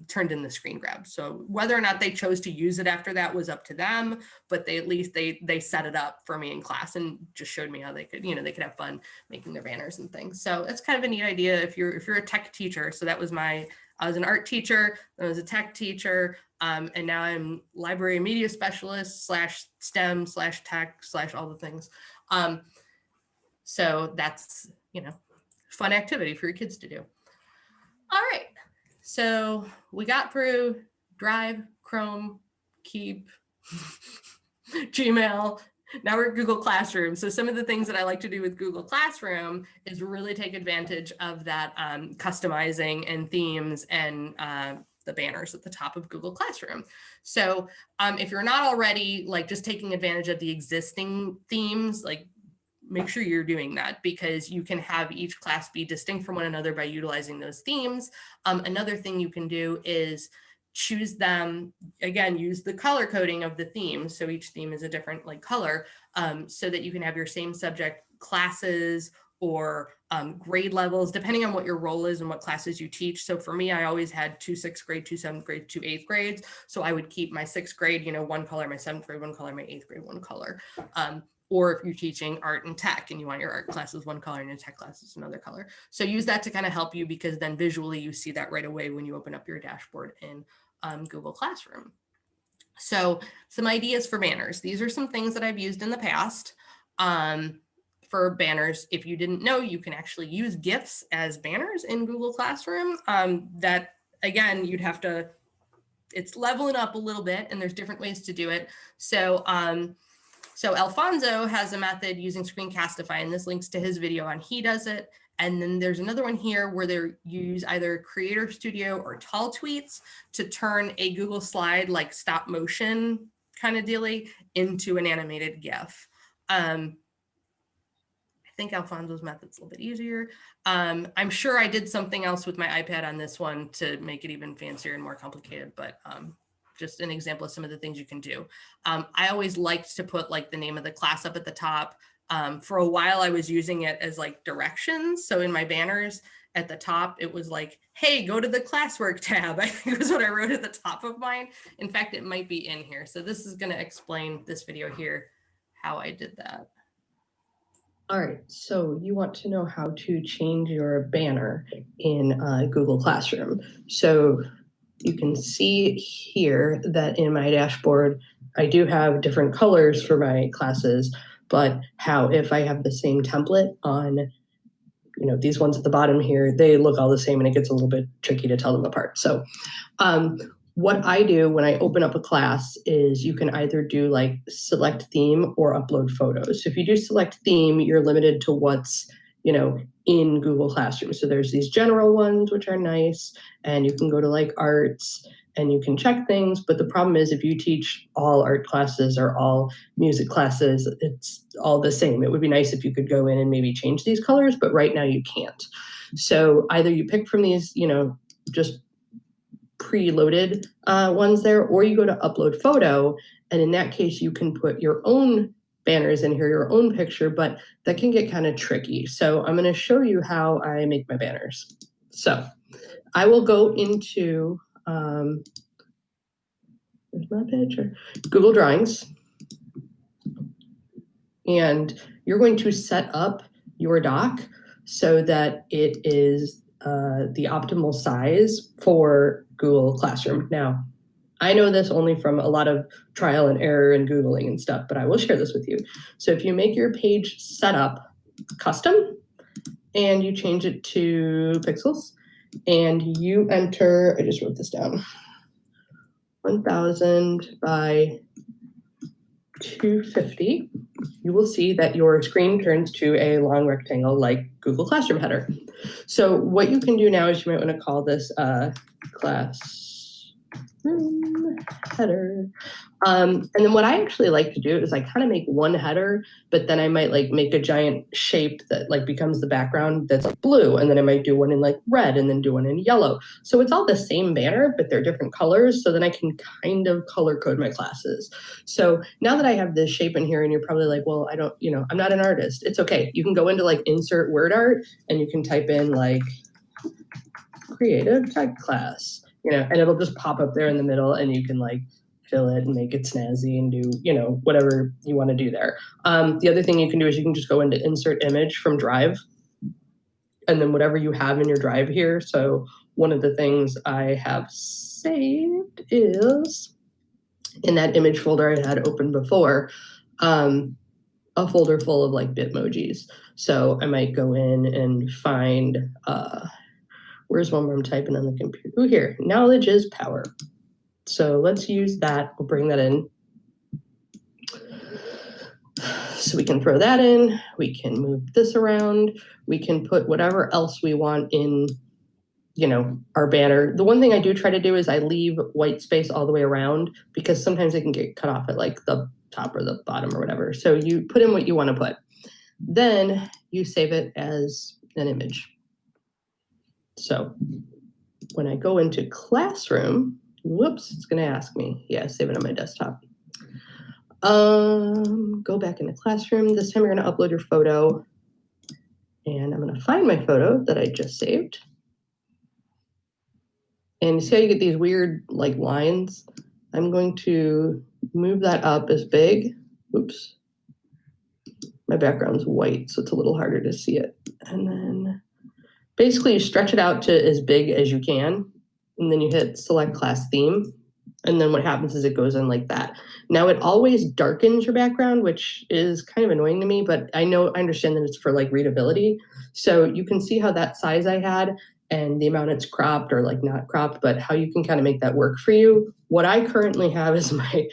turned in the screen grab. So whether or not they chose to use it after that was up to them, but they at least they set it up for me in class and just showed me how they could, they could have fun making their banners and things. So it's kind of a neat idea if you're a tech teacher. So that was I was an art teacher, I was a tech teacher, and now I'm library media specialist / STEM / tech / all the things. So that's, fun activity for your kids to do. All right. So we got through Drive, Chrome, Keep, Gmail. Now we're at Google Classroom. So some of the things that I like to do with Google Classroom is really take advantage of that customizing and themes and the banners at the top of Google Classroom. So if you're not already like just taking advantage of the existing themes, like make sure you're doing that because you can have each class be distinct from one another by utilizing those themes. Another thing you can do is choose them, again, use the color coding of the theme. So each theme is a different like color so that you can have your same subject classes or grade levels, depending on what your role is and what classes you teach. So for me, I always had 2 6th grade, 2 7th grade, 2 8th grades. So I would keep my 6th grade, one color, my 7th grade, one color, my 8th grade, one color. Or if you're teaching art and tech and you want your art classes one color and your tech classes another color. So use that to kind of help you because then visually you see that right away when you open up your dashboard in Google Classroom. So some ideas for banners. These are some things that I've used in the past for banners. If you didn't know, you can actually use GIFs as banners in Google Classroom. That again, you'd have to, it's leveling up a little bit and there's different ways to do it. So Alfonso has a method using Screencastify, and this links to his video on he does it. And then there's another one here where they use either Creator Studio or Tall Tweets to turn a Google slide like stop motion kind of dealy into an animated GIF. I think Alfonso's method's a little bit easier. I'm sure I did something else with my iPad on this one to make it even fancier and more complicated, but just an example of some of the things you can do. I always liked to put like the name of the class up at the top. For a while, I was using it as like directions. So in my banners at the top, it was like, hey, go to the classwork tab. I think was what I wrote at the top of mine. In fact, it might be in here. So this is going to explain this video here, how I did that. All right, so you want to know how to change your banner in Google Classroom. So you can see here that in my dashboard, I do have different colors for my classes, but how if I have the same template on, these ones at the bottom here, they look all the same and it gets a little bit tricky to tell them apart. So what I do when I open up a class is you can either do like select theme or upload photos. So if you do select theme, you're limited to what's, in Google Classroom. So there's these general ones, which are nice, and you can go to like arts and you can check things. But the problem is if you teach all art classes or all music classes, it's all the same. It would be nice if you could go in and maybe change these colors, but right now you can't. So either you pick from these, just preloaded ones there, or you go to upload photo. And in that case, you can put your own banners in here, your own picture, but that can get kind of tricky. So I'm going to show you how I make my banners. So I will go into where's my picture? Google Drawings. And you're going to set up your doc so that it is the optimal size for Google Classroom. Now, I know this only from a lot of trial and error and Googling and stuff, but I will share this with you. So if you make your page setup custom and you change it to pixels, and you enter, I just wrote this down, 1000 by 250, you will see that your screen turns to a long rectangle like Google Classroom header. So what you can do now is you might want to call this classroom header. And then what I actually like to do is I kind of make one header, but then I might like make a giant shape that like becomes the background that's like blue. And then I might do one in like red and then do one in yellow. So it's all the same banner, but they're different colors. So then I can kind of color code my classes. So now that I have this shape in here and you're probably like, well, I don't, I'm not an artist. It's okay. You can go into like insert word art and you can type in like creative tech class, and it'll just pop up there in the middle and you can like fill it and make it snazzy and do, whatever you want to do there. The other thing you can do is you can just go into insert image from Drive and then whatever you have in your Drive here. So one of the things I have saved is in that image folder I had opened before, a folder full of like Bitmojis. So I might go in and find, where's one where I'm typing on the computer? Oh, here, knowledge is power. So let's use that. We'll bring that in. So we can throw that in. We can move this around. We can put whatever else we want in, our banner. The one thing I do try to do is I leave white space all the way around because sometimes it can get cut off at like the top or the bottom or whatever. So you put in what you want to put. Then you save it as an image. So when I go into Classroom, whoops, it's going to ask me. Yeah, save it on my desktop. Go back into Classroom. This time you're going to upload your photo. And I'm going to find my photo that I just saved. And you see how you get these weird like lines? I'm going to move that up as big. Oops. My background's white, so it's a little harder to see it. And then basically you stretch it out to as big as you can. And then you hit select class theme. And then what happens is it goes in like that. Now it always darkens your background, which is kind of annoying to me, but I understand that it's for like readability. So you can see how that size I had and the amount it's cropped or like not cropped, but how you can kind of make that work for you. What I currently have is my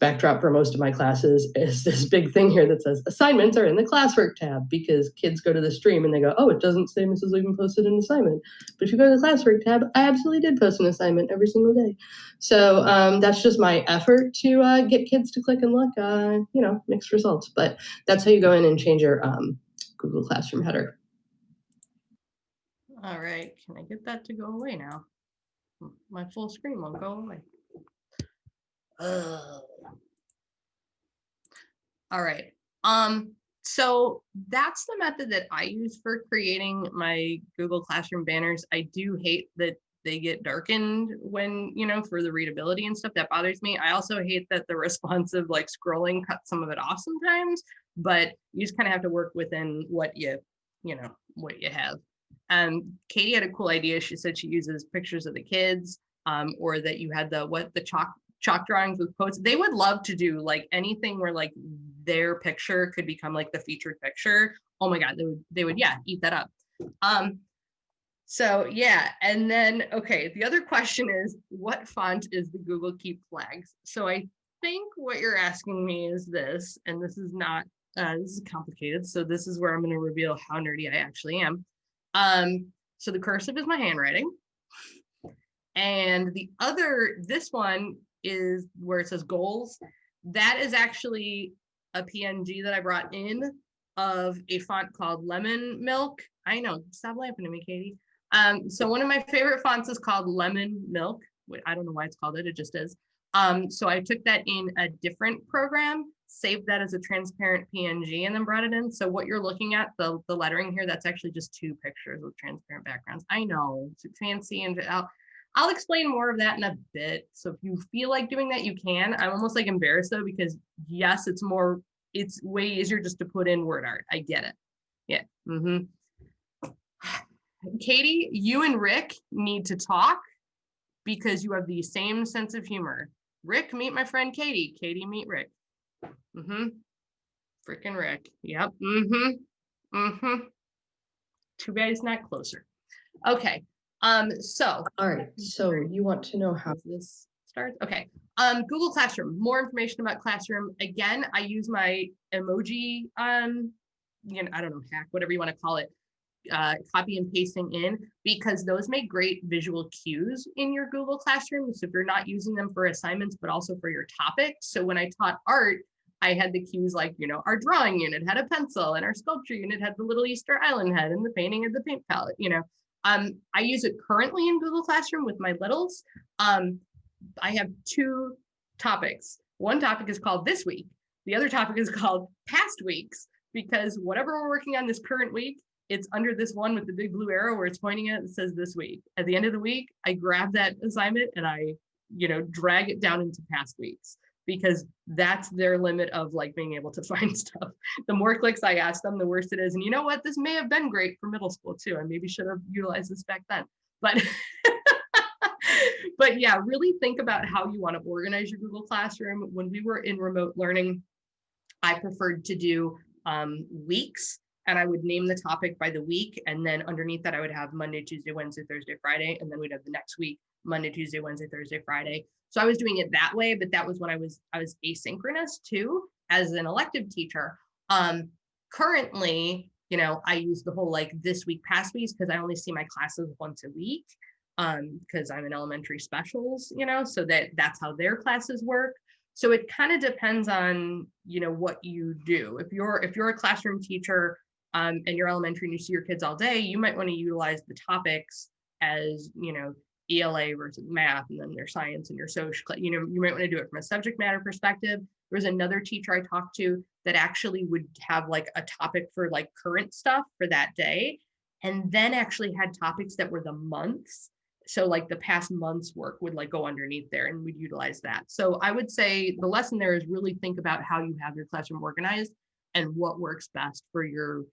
backdrop for most of my classes is this big thing here that says assignments are in the classwork tab because kids go to the stream and they go, oh, it doesn't say Mrs. Leban posted an assignment. But if you go to the classwork tab, I absolutely did post an assignment every single day. So that's just my effort to get kids to click and look, mixed results. But that's how you go in and change your Google Classroom header. All right, can I get that to go away now? My full screen won't go away. All right. So that's the method that I use for creating my Google Classroom banners. I do hate that they get darkened when, for the readability and stuff. That bothers me. I also hate that the responsive like scrolling cuts some of it off sometimes, but you just kind of have to work within what you have. Katie had a cool idea. She said she uses pictures of the kids, or that you had the chalk drawings with quotes. They would love to do like anything where like their picture could become like the featured picture. Oh my God, they would eat that up. So yeah, and then, okay, the other question is, what font is the Google Keep flags? So I think what you're asking me is this, and this is not, this is complicated. So this is where I'm gonna reveal how nerdy I actually am. So the cursive is my handwriting. And this one is where it says goals. That is actually a PNG that I brought in of a font called Lemon Milk. I know, stop laughing at me, Katie. So one of my favorite fonts is called Lemon Milk. I don't know why it's called it, it just is. So I took that in a different program, saved that as a transparent PNG, and then brought it in. So what you're looking at, the lettering here, that's actually just 2 pictures with transparent backgrounds. I know, it's fancy, and I'll explain more of that in a bit. So if you feel like doing that, you can. I'm almost like embarrassed though, because yes, it's way easier just to put in word art. I get it. Yeah. Katie, you and Rick need to talk because you have the same sense of humor. Rick, meet my friend Katie. Katie, meet Rick. Frickin' Rick. Yep. Too bad he's not closer. Okay. So All right. So you want to know how this starts? Okay. Google Classroom. More information about Classroom. Again, I use my emoji, you know, I don't know, hack, whatever you want to call it, copy and pasting in, because those make great visual cues in your Google Classroom. So if you're not using them for assignments, but also for your topics. So when I taught art, I had the cues like, you know, our drawing unit had a pencil and our sculpture unit had the little Easter Island head and the painting had the paint palette, you know. I use it currently in Google Classroom with my littles. I have two topics. One topic is called This Week. The other topic is called Past Weeks, because whatever we're working on this current week, it's under this one with the big blue arrow where it's pointing at, it says this week. At the end of the week, I grab that assignment and I, you know, drag it down into past weeks, because that's their limit of like being able to find stuff. The more clicks I ask them, the worse it is. And you know what? This may have been great for middle school too. I maybe should have utilized this back then, but but yeah, really think about how you want to organize your Google Classroom. When we were in remote learning, I preferred to do weeks, and I would name the topic by the week. And then underneath that, I would have Monday, Tuesday, Wednesday, Thursday, Friday. And then we'd have the next week, Monday, Tuesday, Wednesday, Thursday, Friday. So I was doing it that way, but that was when I was asynchronous too, as an elective teacher. Currently, you know, I use the whole like this week, past weeks, because I only see my classes once a week, because I'm in elementary specials, you know, so that's how their classes work. So it kind of depends on, you know, what you do. If you're a classroom teacher, and you're elementary and you see your kids all day, you might want to utilize the topics as, you know, ELA versus math, and then their science and your social, you know, you might want to do it from a subject matter perspective. There was another teacher I talked to that actually would have like a topic for like current stuff for that day, and then actually had topics that were the months. So like the past month's work would like go underneath there, and we'd utilize that. So I would say the lesson there is really think about how you have your classroom organized and what works best for your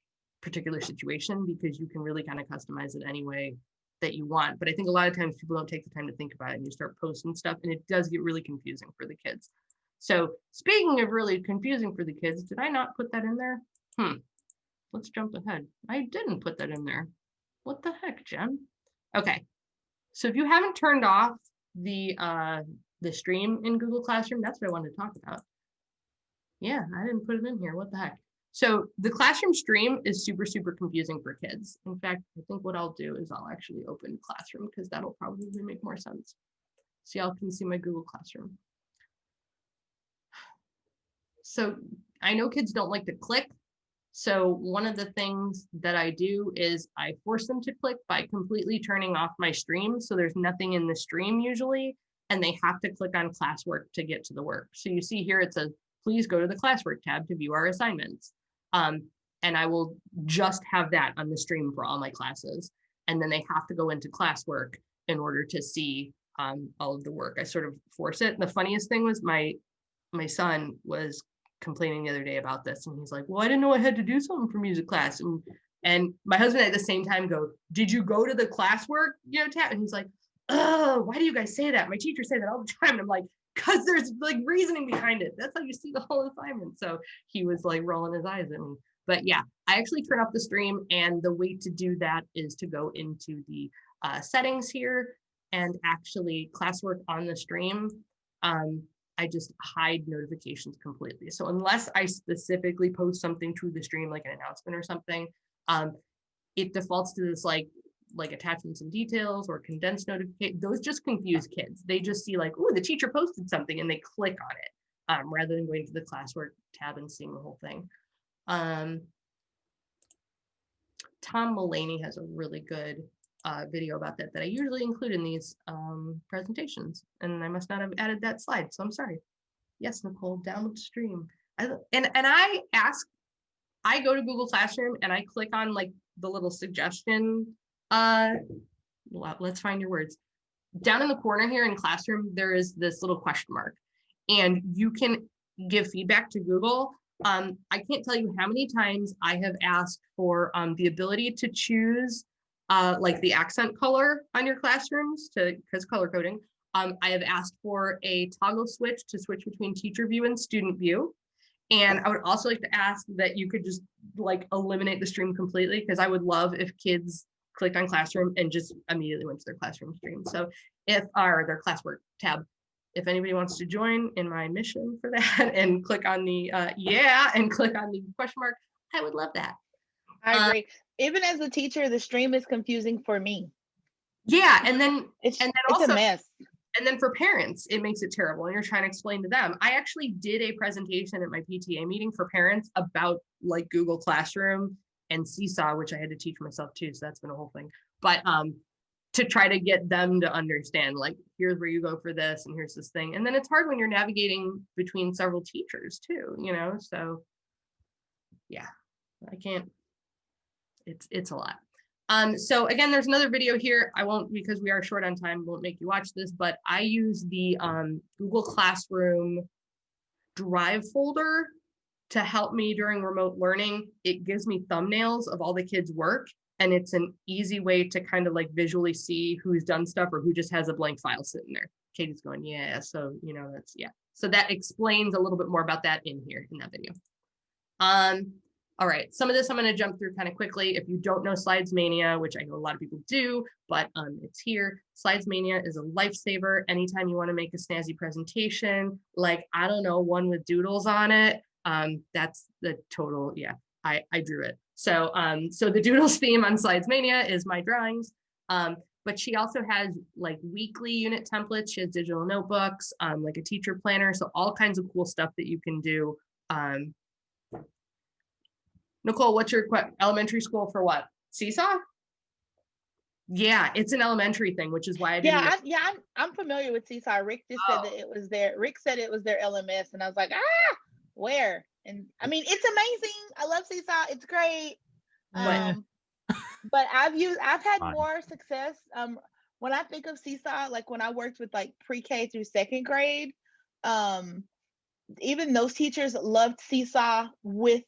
particular situation, because you can really kind of customize it any way that you want. But I think a lot of times people don't take the time to think about it, and you start posting stuff, and it does get really confusing for the kids. So speaking of really confusing for the kids, did I not put that in there? Let's jump ahead. I didn't put that in there. What the heck, Jen? Okay. So if you haven't turned off the stream in Google Classroom, that's what I wanted to talk about. Yeah, I didn't put it in here. What the heck? So the classroom stream is super, super confusing for kids. In fact, I think what I'll do is I'll actually open Classroom, because that'll probably make more sense. So y'all can see my Google Classroom. So I know kids don't like to click. So one of the things that I do is I force them to click by completely turning off my stream. So there's nothing in the stream usually, and they have to click on classwork to get to the work. So you see here, it says, please go to the classwork tab to view our assignments. And I will just have that on the stream for all my classes. And then they have to go into classwork in order to see all of the work. I sort of force it. And the funniest thing was my son was complaining the other day about this, and he's like, well, I didn't know I had to do something for music class. And my husband at the same time go, did you go to the classwork, you know, tab? And he's like, oh, why do you guys say that? My teachers say that all the time. And I'm like, because there's like reasoning behind it. That's how you see the whole assignment. So he was like rolling his eyes at me. But yeah, I actually turn off the stream, and the way to do that is to go into the settings here, and actually classwork on the stream. I just hide notifications completely. So unless I specifically post something to the stream, like an announcement or something, it defaults to this like attachments and details or condensed notification. Those just confuse kids. They just see like, oh, the teacher posted something, and they click on it rather than going to the classwork tab and seeing the whole thing. Tom Mulaney has a really good video about that I usually include in these presentations, and I must not have added that slide, so I'm sorry. Yes, Nicole, download stream. I go to Google Classroom and I click on like the little suggestion. Let's find your words. Down in the corner here in Classroom, there is this little question mark, and you can give feedback to Google. I can't tell you how many times I have asked for the ability to choose like the accent color on your classrooms, because color coding. I have asked for a toggle switch to switch between teacher view and student view. And I would also like to ask that you could just like eliminate the stream completely, because I would love if kids clicked on classroom and just immediately went to their classroom stream. So or their classwork tab, if anybody wants to join in my mission for that and click on the and click on the question mark, I would love that. I agree. Even as a teacher, the stream is confusing for me. Yeah, and then It's also a mess. And then for parents, it makes it terrible, and you're trying to explain to them. I actually did a presentation at my PTA meeting for parents about like Google Classroom and Seesaw, which I had to teach myself too, so that's been a whole thing. But to try to get them to understand, like, here's where you go for this, and here's this thing. And then it's hard when you're navigating between several teachers too, you know? So yeah, I can't, it's a lot. So again, there's another video here. I won't, because we are short on time, won't make you watch this, but I use the Google Classroom Drive folder to help me during remote learning. It gives me thumbnails of all the kids' work, and it's an easy way to kind of like visually see who's done stuff or who just has a blank file sitting there. Katie's going, yeah, so, you know, that's, yeah. So that explains a little bit more about that in here in that video. All right, some of this I'm going to jump through kind of quickly. If you don't know Slides Mania, which I know a lot of people do, but it's here. Slides Mania is a lifesaver. Anytime you want to make a snazzy presentation, like, I don't know, one with doodles on it, that's the total, yeah, I drew it. So, so the doodles theme on Slides Mania is my drawings. But she also has like weekly unit templates. She has digital notebooks, like a teacher planner. So all kinds of cool stuff that you can do. Nicole, what's your elementary school for what? Seesaw? Yeah, it's an elementary thing, which is why I didn't. I'm familiar with Seesaw. Rick just said that it was their. Rick said it was their LMS, and I was like, where? And I mean, it's amazing. I love Seesaw. It's great. But I've had more success. When I think of Seesaw, like when I worked with like pre-K through second grade, even those teachers loved Seesaw with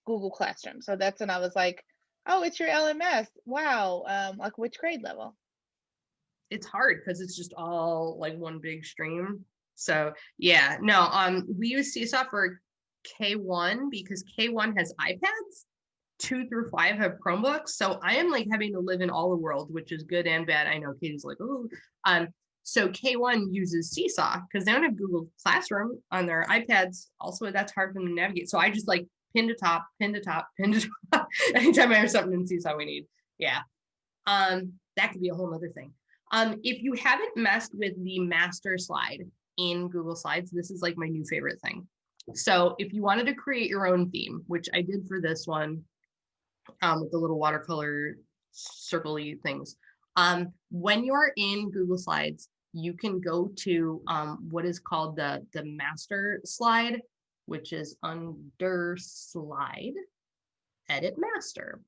Google Classroom. So that's when I was like, oh, it's your LMS. Wow. Like which grade level? It's hard because it's just all like one big stream. So yeah, no, we use Seesaw for K1 because K1 has iPads. 2 through 5 have Chromebooks. So I am like having to live in all the world, which is good and bad. I know Katie's like, oh, so K1 uses Seesaw because they don't have Google Classroom on their iPads. Also, that's hard for them to navigate. So I just like pin to top, pin to top, pin to top. Anytime I have something in Seesaw we need. Yeah. That could be a whole other thing. If you haven't messed with the master slide in Google Slides, this is like my new favorite thing. So if you wanted to create your own theme, which I did for this one, with the little watercolor circle-y things. When you're in Google Slides, you can go to what is called the master slide, which is under slide, edit master.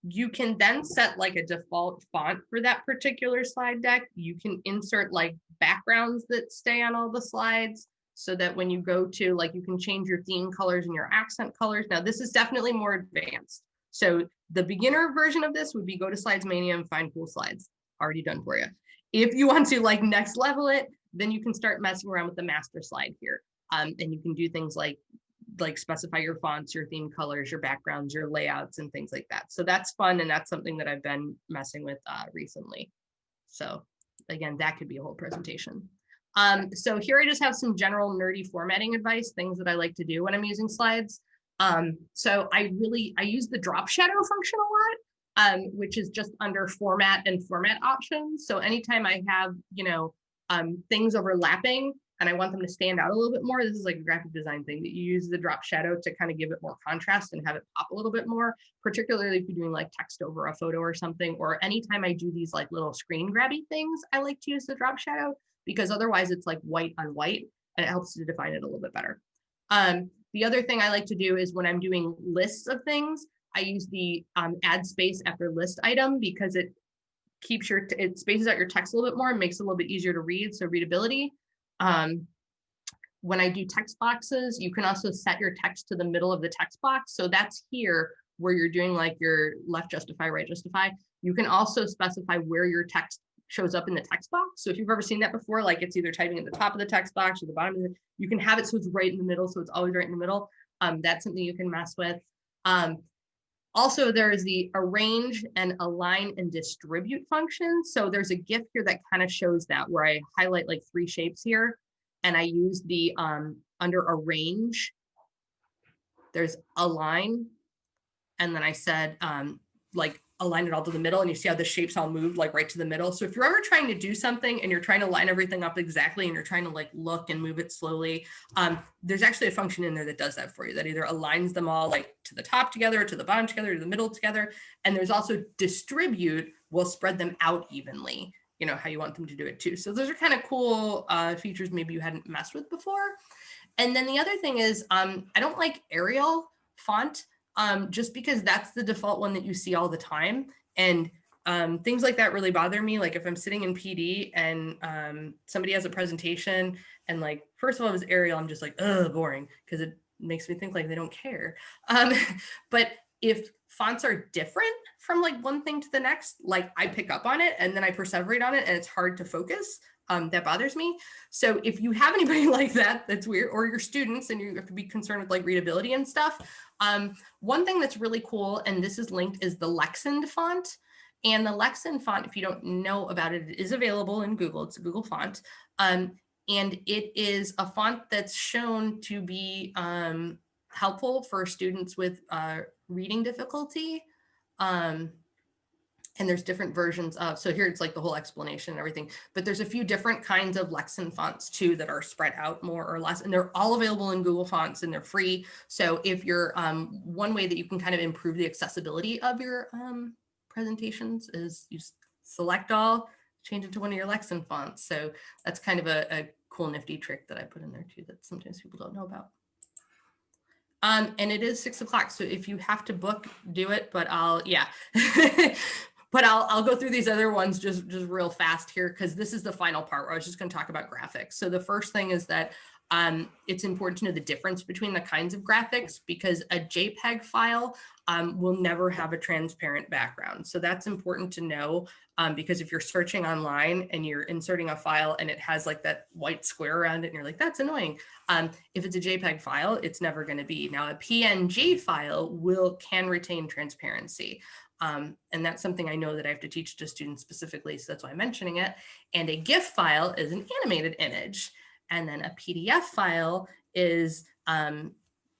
You can then set like a default font for that particular slide deck. You can insert like backgrounds that stay on all the slides, so that when you go to, like, you can change your theme colors and your accent colors. Now, this is definitely more advanced. So the beginner version of this would be go to Slides Mania and find cool slides, already done for you. If you want to like next level it, then you can start messing around with the master slide here. And you can do things like specify your fonts, your theme colors, your backgrounds, your layouts, and things like that. So that's fun, and that's something that I've been messing with recently. So again, that could be a whole presentation. So here I just have some general nerdy formatting advice, things that I like to do when I'm using slides. So I use the drop shadow function a lot, which is just under format and format options. So anytime I have, things overlapping and I want them to stand out a little bit more, this is like a graphic design thing that you use the drop shadow to kind of give it more contrast and have it pop a little bit more, particularly if you're doing like text over a photo or something, or anytime I do these like little screen grabby things, I like to use the drop shadow, because otherwise it's like white on white and it helps to define it a little bit better. The other thing I like to do is when I'm doing lists of things, I use the add space after list item, because it keeps it spaces out your text a little bit more and makes it a little bit easier to read, so readability. When I do text boxes, you can also set your text to the middle of the text box. So that's here where you're doing like your left justify, right justify. You can also specify where your text shows up in the text box. So if you've ever seen that before, like it's either typing at the top of the text box or the bottom of it, you can have it so it's right in the middle, so it's always right in the middle. That's something you can mess with. Also, there's the arrange and align and distribute function. So there's a GIF here that kind of shows that, where I highlight like 3 shapes here, and I use the under arrange, there's align, and then I said like align it all to the middle, and you see how the shapes all moved like right to the middle. So if you're ever trying to do something and you're trying to line everything up exactly, and you're trying to like look and move it slowly, there's actually a function in there that does that for you, that either aligns them all like to the top together, to the bottom together, to the middle together. And there's also distribute, will spread them out evenly, you know, how you want them to do it too. So those are kind of cool features maybe you hadn't messed with before. And then the other thing is, I don't like Arial font, just because that's the default one that you see all the time. And things like that really bother me. Like if I'm sitting in PD and somebody has a presentation and like, first of all, it was Arial, I'm just like, ugh, boring, because it makes me think like they don't care. But if fonts are different from like one thing to the next, like I pick up on it and then I perseverate on it and it's hard to focus. That bothers me. So if you have anybody like that, that's weird, or your students and you have to be concerned with like readability and stuff. One thing that's really cool, and this is linked, is the Lexend font. And the Lexend font, if you don't know about it, it is available in Google. It's a Google font. And it is a font that's shown to be helpful for students with reading difficulty. And there's different versions of, so here it's like the whole explanation and everything, but there's a few different kinds of Lexend fonts too that are spread out more or less, and they're all available in Google Fonts and they're free. So if you're, one way that you can kind of improve the accessibility of your presentations is you select all, change it to one of your Lexend fonts. So that's kind of a cool nifty trick that I put in there too that sometimes people don't know about. And it is 6 o'clock, so if you have to book, do it, but yeah. But I'll go through these other ones just real fast here, because this is the final part where I was just going to talk about graphics. So the first thing is that it's important to know the difference between the kinds of graphics, because a JPEG file will never have a transparent background. So that's important to know, because if you're searching online and you're inserting a file and it has like that white square around it and you're like, that's annoying. If it's a JPEG file, it's never going to be. Now a PNG file can retain transparency. And that's something I know that I have to teach to students specifically, so that's why I'm mentioning it. And a GIF file is an animated image. And then a PDF file is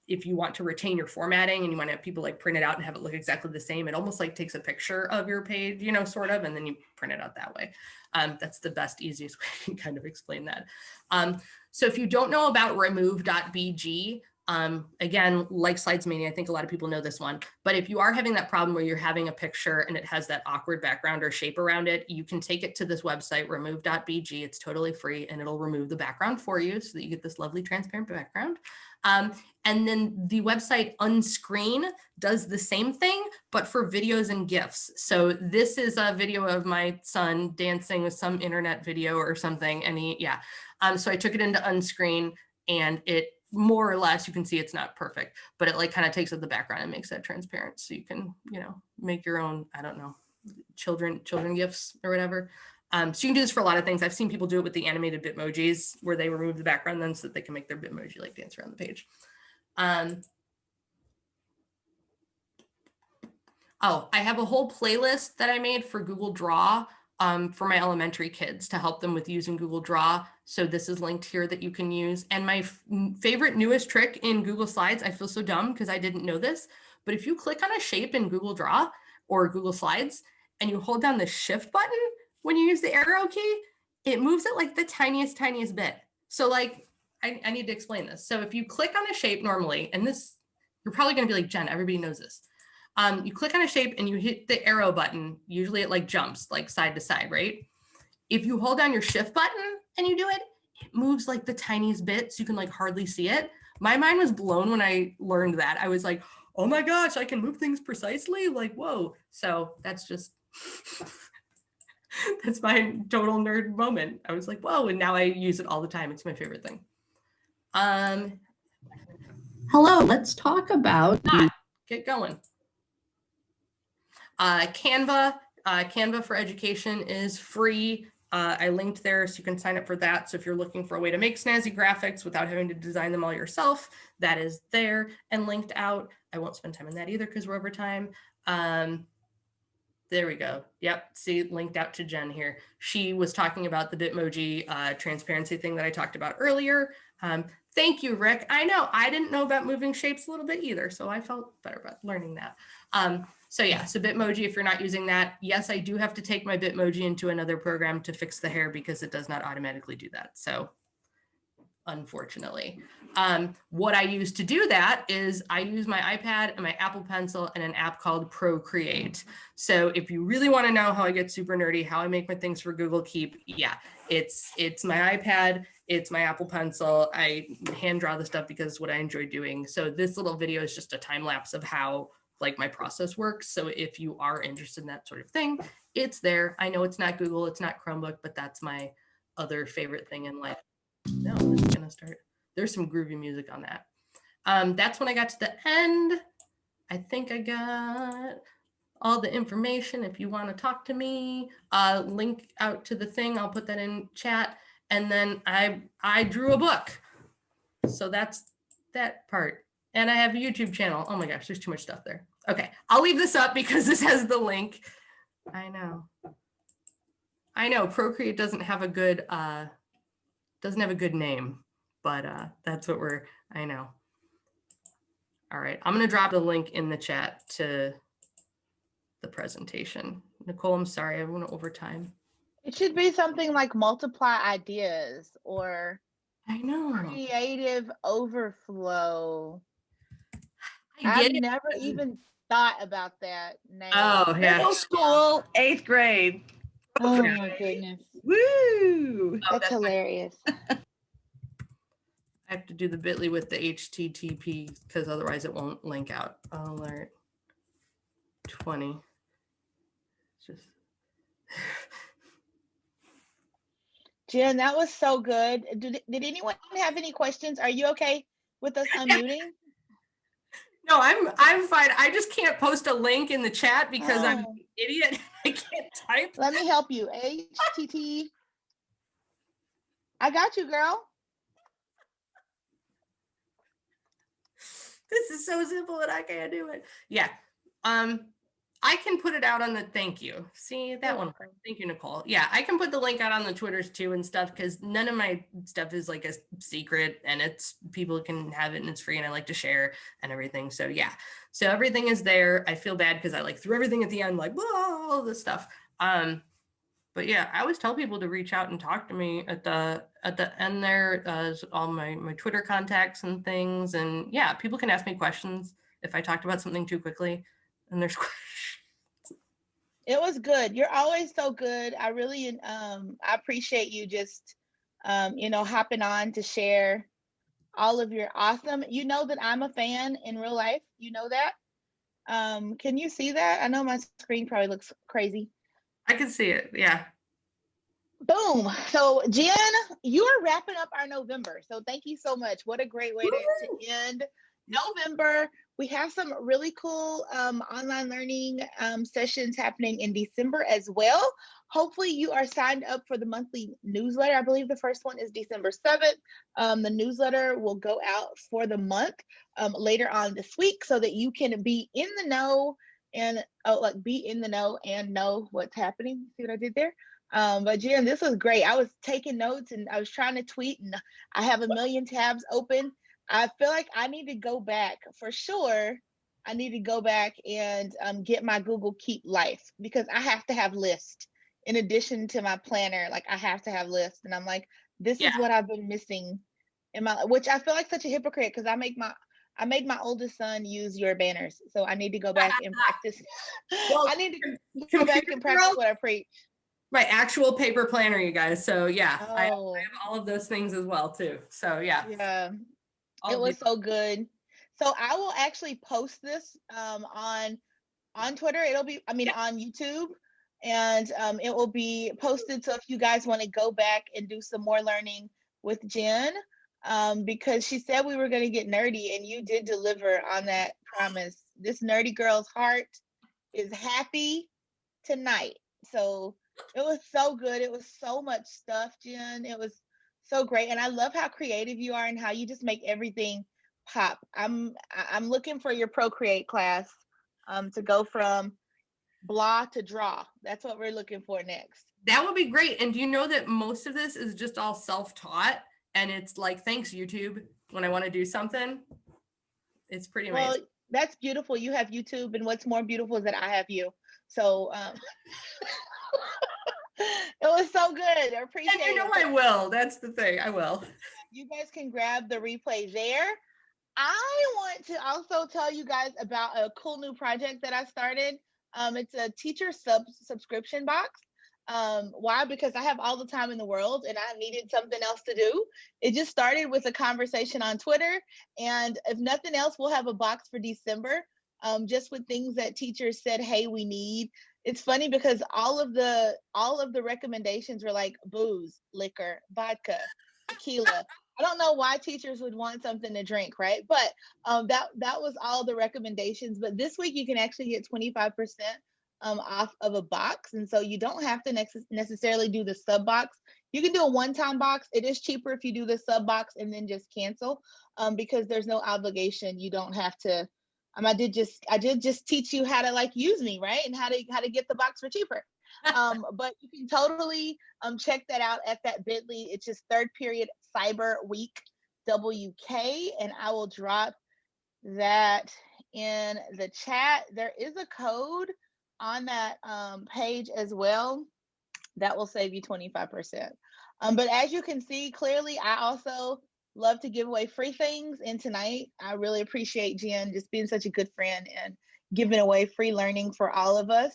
if you want to retain your formatting and you want to have people like print it out and have it look exactly the same, it almost like takes a picture of your page, you know, sort of, and then you print it out that way. That's the best, easiest way I can kind of explain that. So if you don't know about remove.bg, again, like Slidesmania, I think a lot of people know this one, but if you are having that problem where you're having a picture and it has that awkward background or shape around it, you can take it to this website, remove.bg. It's totally free and it'll remove the background for you so that you get this lovely transparent background. And then the website Unscreen does the same thing, but for videos and GIFs. So this is a video of my son dancing with some internet video or something. And so I took it into Unscreen, and it more or less, you can see it's not perfect, but it like kind of takes out the background and makes that transparent. So you can, you know, make your own, I don't know, children GIFs or whatever. So you can do this for a lot of things. I've seen people do it with the animated Bitmojis, where they remove the background then so that they can make their Bitmoji like dance around the page. Oh, I have a whole playlist that I made for Google Draw for my elementary kids to help them with using Google Draw. So this is linked here that you can use. And my favorite newest trick in Google Slides, I feel so dumb because I didn't know this, but if you click on a shape in Google Draw or Google Slides and you hold down the shift button when you use the arrow key, it moves it like the tiniest bit. So like, I need to explain this. So if you click on a shape normally, and this, you're probably gonna be like, Jen, everybody knows this. You click on a shape and you hit the arrow button, usually it like jumps like side to side, right? If you hold down your shift button and you do it, it moves like the tiniest bit so you can like hardly see it. My mind was blown when I learned that. I was like, oh my gosh, I can move things precisely, like, whoa. So that's just, that's my total nerd moment. I was like, whoa, and now I use it all the time. It's my favorite thing. Hello, let's talk about get going. Canva for Education is free. I linked there so you can sign up for that. So if you're looking for a way to make snazzy graphics without having to design them all yourself, that is there and linked out. I won't spend time on that either because we're over time. There we go. Yep. See, linked out to Jen here. She was talking about the Bitmoji transparency thing that I talked about earlier. Thank you, Rick. I know I didn't know about moving shapes a little bit either, so I felt better about learning that. So yeah, so Bitmoji, if you're not using that, yes, I do have to take my Bitmoji into another program to fix the hair because it does not automatically do that. So unfortunately. What I use to do that is I use my iPad and my Apple Pencil and an app called Procreate. So if you really want to know how I get super nerdy, how I make my things for Google Keep, yeah, it's my iPad, it's my Apple Pencil. I hand draw the stuff because it's what I enjoy doing. So this little video is just a time lapse of how like my process works. So if you are interested in that sort of thing, it's there. I know it's not Google, it's not Chromebook, but that's my other favorite thing in life. No, it's gonna start. There's some groovy music on that. That's when I got to the end. I think I got all the information. If you want to talk to me, link out to the thing. I'll put that in chat. And then I drew a book. So that's that part. And I have a YouTube channel. Oh my gosh, there's too much stuff there. Okay, I'll leave this up because this has the link. I know Procreate doesn't have a good name, but that's what I know. All right, I'm gonna drop the link in the chat to the presentation. Nicole, I'm sorry, I went over time. It should be something like multiply ideas or I know. creative overflow. I get I've never even thought about that name. Oh, yeah. Middle school, 8th grade. Oh my goodness. Woo! That's hilarious. I have to do the bit.ly with the HTTP because otherwise it won't link out. Alert 20. It's just Jen, that was so good. Did anyone have any questions? Are you okay with us unmuting? No, I'm fine. I just can't post a link in the chat because I'm an Oh. idiot. I can't type. Let me help you. HTT. I got you, girl. This is so simple and I can't do it. Yeah. I can put it out on the thank you. See that one. Thank you, Nicole. Yeah, I can put the link out on the Twitters too and stuff because none of my stuff is like a secret and it's people can have it and it's free and I like to share and everything. So yeah. So everything is there. I feel bad because I like threw everything at the end, like whoa, all this stuff. But yeah, I always tell people to reach out and talk to me at the end there, all my Twitter contacts and things. And yeah, people can ask me questions if I talked about something too quickly. And there's questions. It was good. You're always so good. I really I appreciate you just hopping on to share all of your awesome. You know that I'm a fan in real life. You know that. Can you see that? I know my screen probably looks crazy. I can see it. Yeah. Boom. So Jen, you are wrapping up our November. So thank you so much. What a great way to end November. We have some really cool online learning sessions happening in December as well. Hopefully you are signed up for the monthly newsletter. I believe the first one is December 7th. The newsletter will go out for the month later on this week so that you can be in the know and be in the know and know what's happening. See what I did there? But Jen, this was great. I was taking notes and I was trying to tweet and I have a million tabs open. I feel like I need to go back for sure. I need to go back and get my Google Keep Life because I have to have lists in addition to my planner. Like I have to have lists, and I'm like, this is what I've been missing in my. Which I feel like such a hypocrite because I made my oldest son use your banners, so I need to go back and practice. Well, I need to go back and practice what I preach. My actual paper planner, you guys. So yeah, Oh. I have all of those things as well too. So yeah. Yeah. It was so good. So I will actually post this on Twitter. It'll be, on YouTube, and it will be posted. So if you guys want to go back and do some more learning with Jen, because she said we were going to get nerdy, and you did deliver on that promise. This nerdy girl's heart is happy tonight. So It was so good. It was so much stuff, Jen. It was so great. And I love how creative you are and how you just make everything pop. I'm looking for your Procreate class to go from blah to draw. That's what we're looking for next. That would be great. And do you know that most of this is just all self-taught? And it's like, thanks, YouTube, when I want to do something. It's pretty amazing. Well, that's beautiful. You have YouTube, and what's more beautiful is that I have you. So it was so good. I appreciate it. And you know I will. That's the thing. I will. You guys can grab the replay there. I want to also tell you guys about a cool new project that I started. It's a teacher subscription box. Why? Because I have all the time in the world and I needed something else to do. It just started with a conversation on Twitter. And if nothing else, we'll have a box for December, just with things that teachers said, hey, we need. It's funny because all of the recommendations were like booze, liquor, vodka, tequila. I don't know why teachers would want something to drink, right? But that was all the recommendations. But this week you can actually get 25% off of a box, and so you don't have to necessarily do the sub box. You can do a one-time box. It is cheaper if you do the sub box and then just cancel, because there's no obligation. You don't have to. I did just teach you how to like use me, right, and how to get the box for cheaper. But you can totally check that out at that bit.ly. It's just third period Cyber Week WK, and I will drop that in the chat. There is a code on that page as well that will save you 25%. But as you can see clearly, I also love to give away free things, and tonight I really appreciate Jen just being such a good friend and giving away free learning for all of us.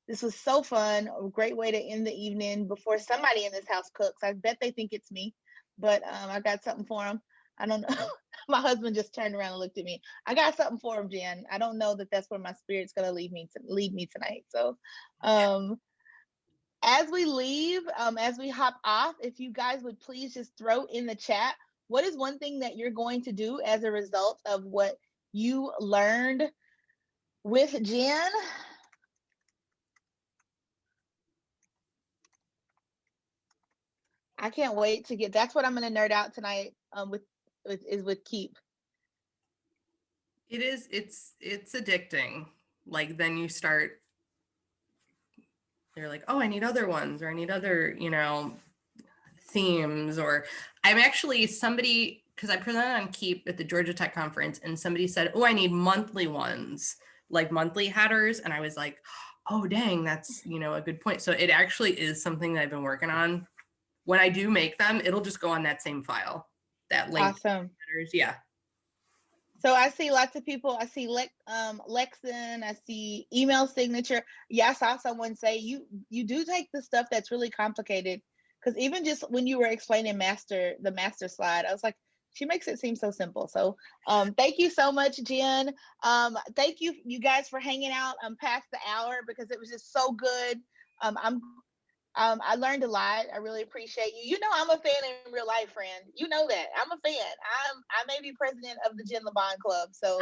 This was so fun. A great way to end the evening before somebody in this house cooks. I bet they think it's me, but I got something for them. I don't know. My husband just turned around and looked at me. I got something for him, Jen. I don't know that that's where my spirit's gonna lead me tonight. So, as we leave, as we hop off, if you guys would please just throw in the chat, what is one thing that you're going to do as a result of what you learned with Jen? I can't wait to get. That's what I'm going to nerd out tonight. With Keep. It is. It's addicting. Like then you start. They're like, oh, I need other ones, or I need other, themes. Or I'm actually somebody, because I presented on Keep at the Georgia Tech conference, and somebody said, oh, I need monthly ones, like monthly headers, and I was like, oh, dang, that's a good point. So it actually is something that I've been working on. When I do make them, it'll just go on that same file. That link. Awesome. Headers, yeah. So I see lots of people. I see Lexon. I see email signature. Yeah, I saw someone say you do take the stuff that's really complicated, because even just when you were explaining the master slide, I was like, she makes it seem so simple. So thank you so much, Jen. Thank you guys for hanging out past the hour, because it was just so good. I learned a lot. I really appreciate you. You know, I'm a fan in real life, friend. You know that. I'm a fan. I may be president of the Jen Leban Club. So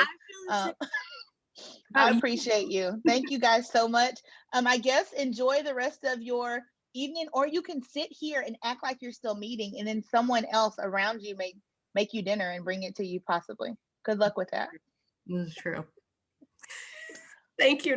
I appreciate you. Thank you guys so much. I guess enjoy the rest of your evening, or you can sit here and act like you're still meeting, and then someone else around you may make you dinner and bring it to you possibly. Good luck with that. This is true. Thank you.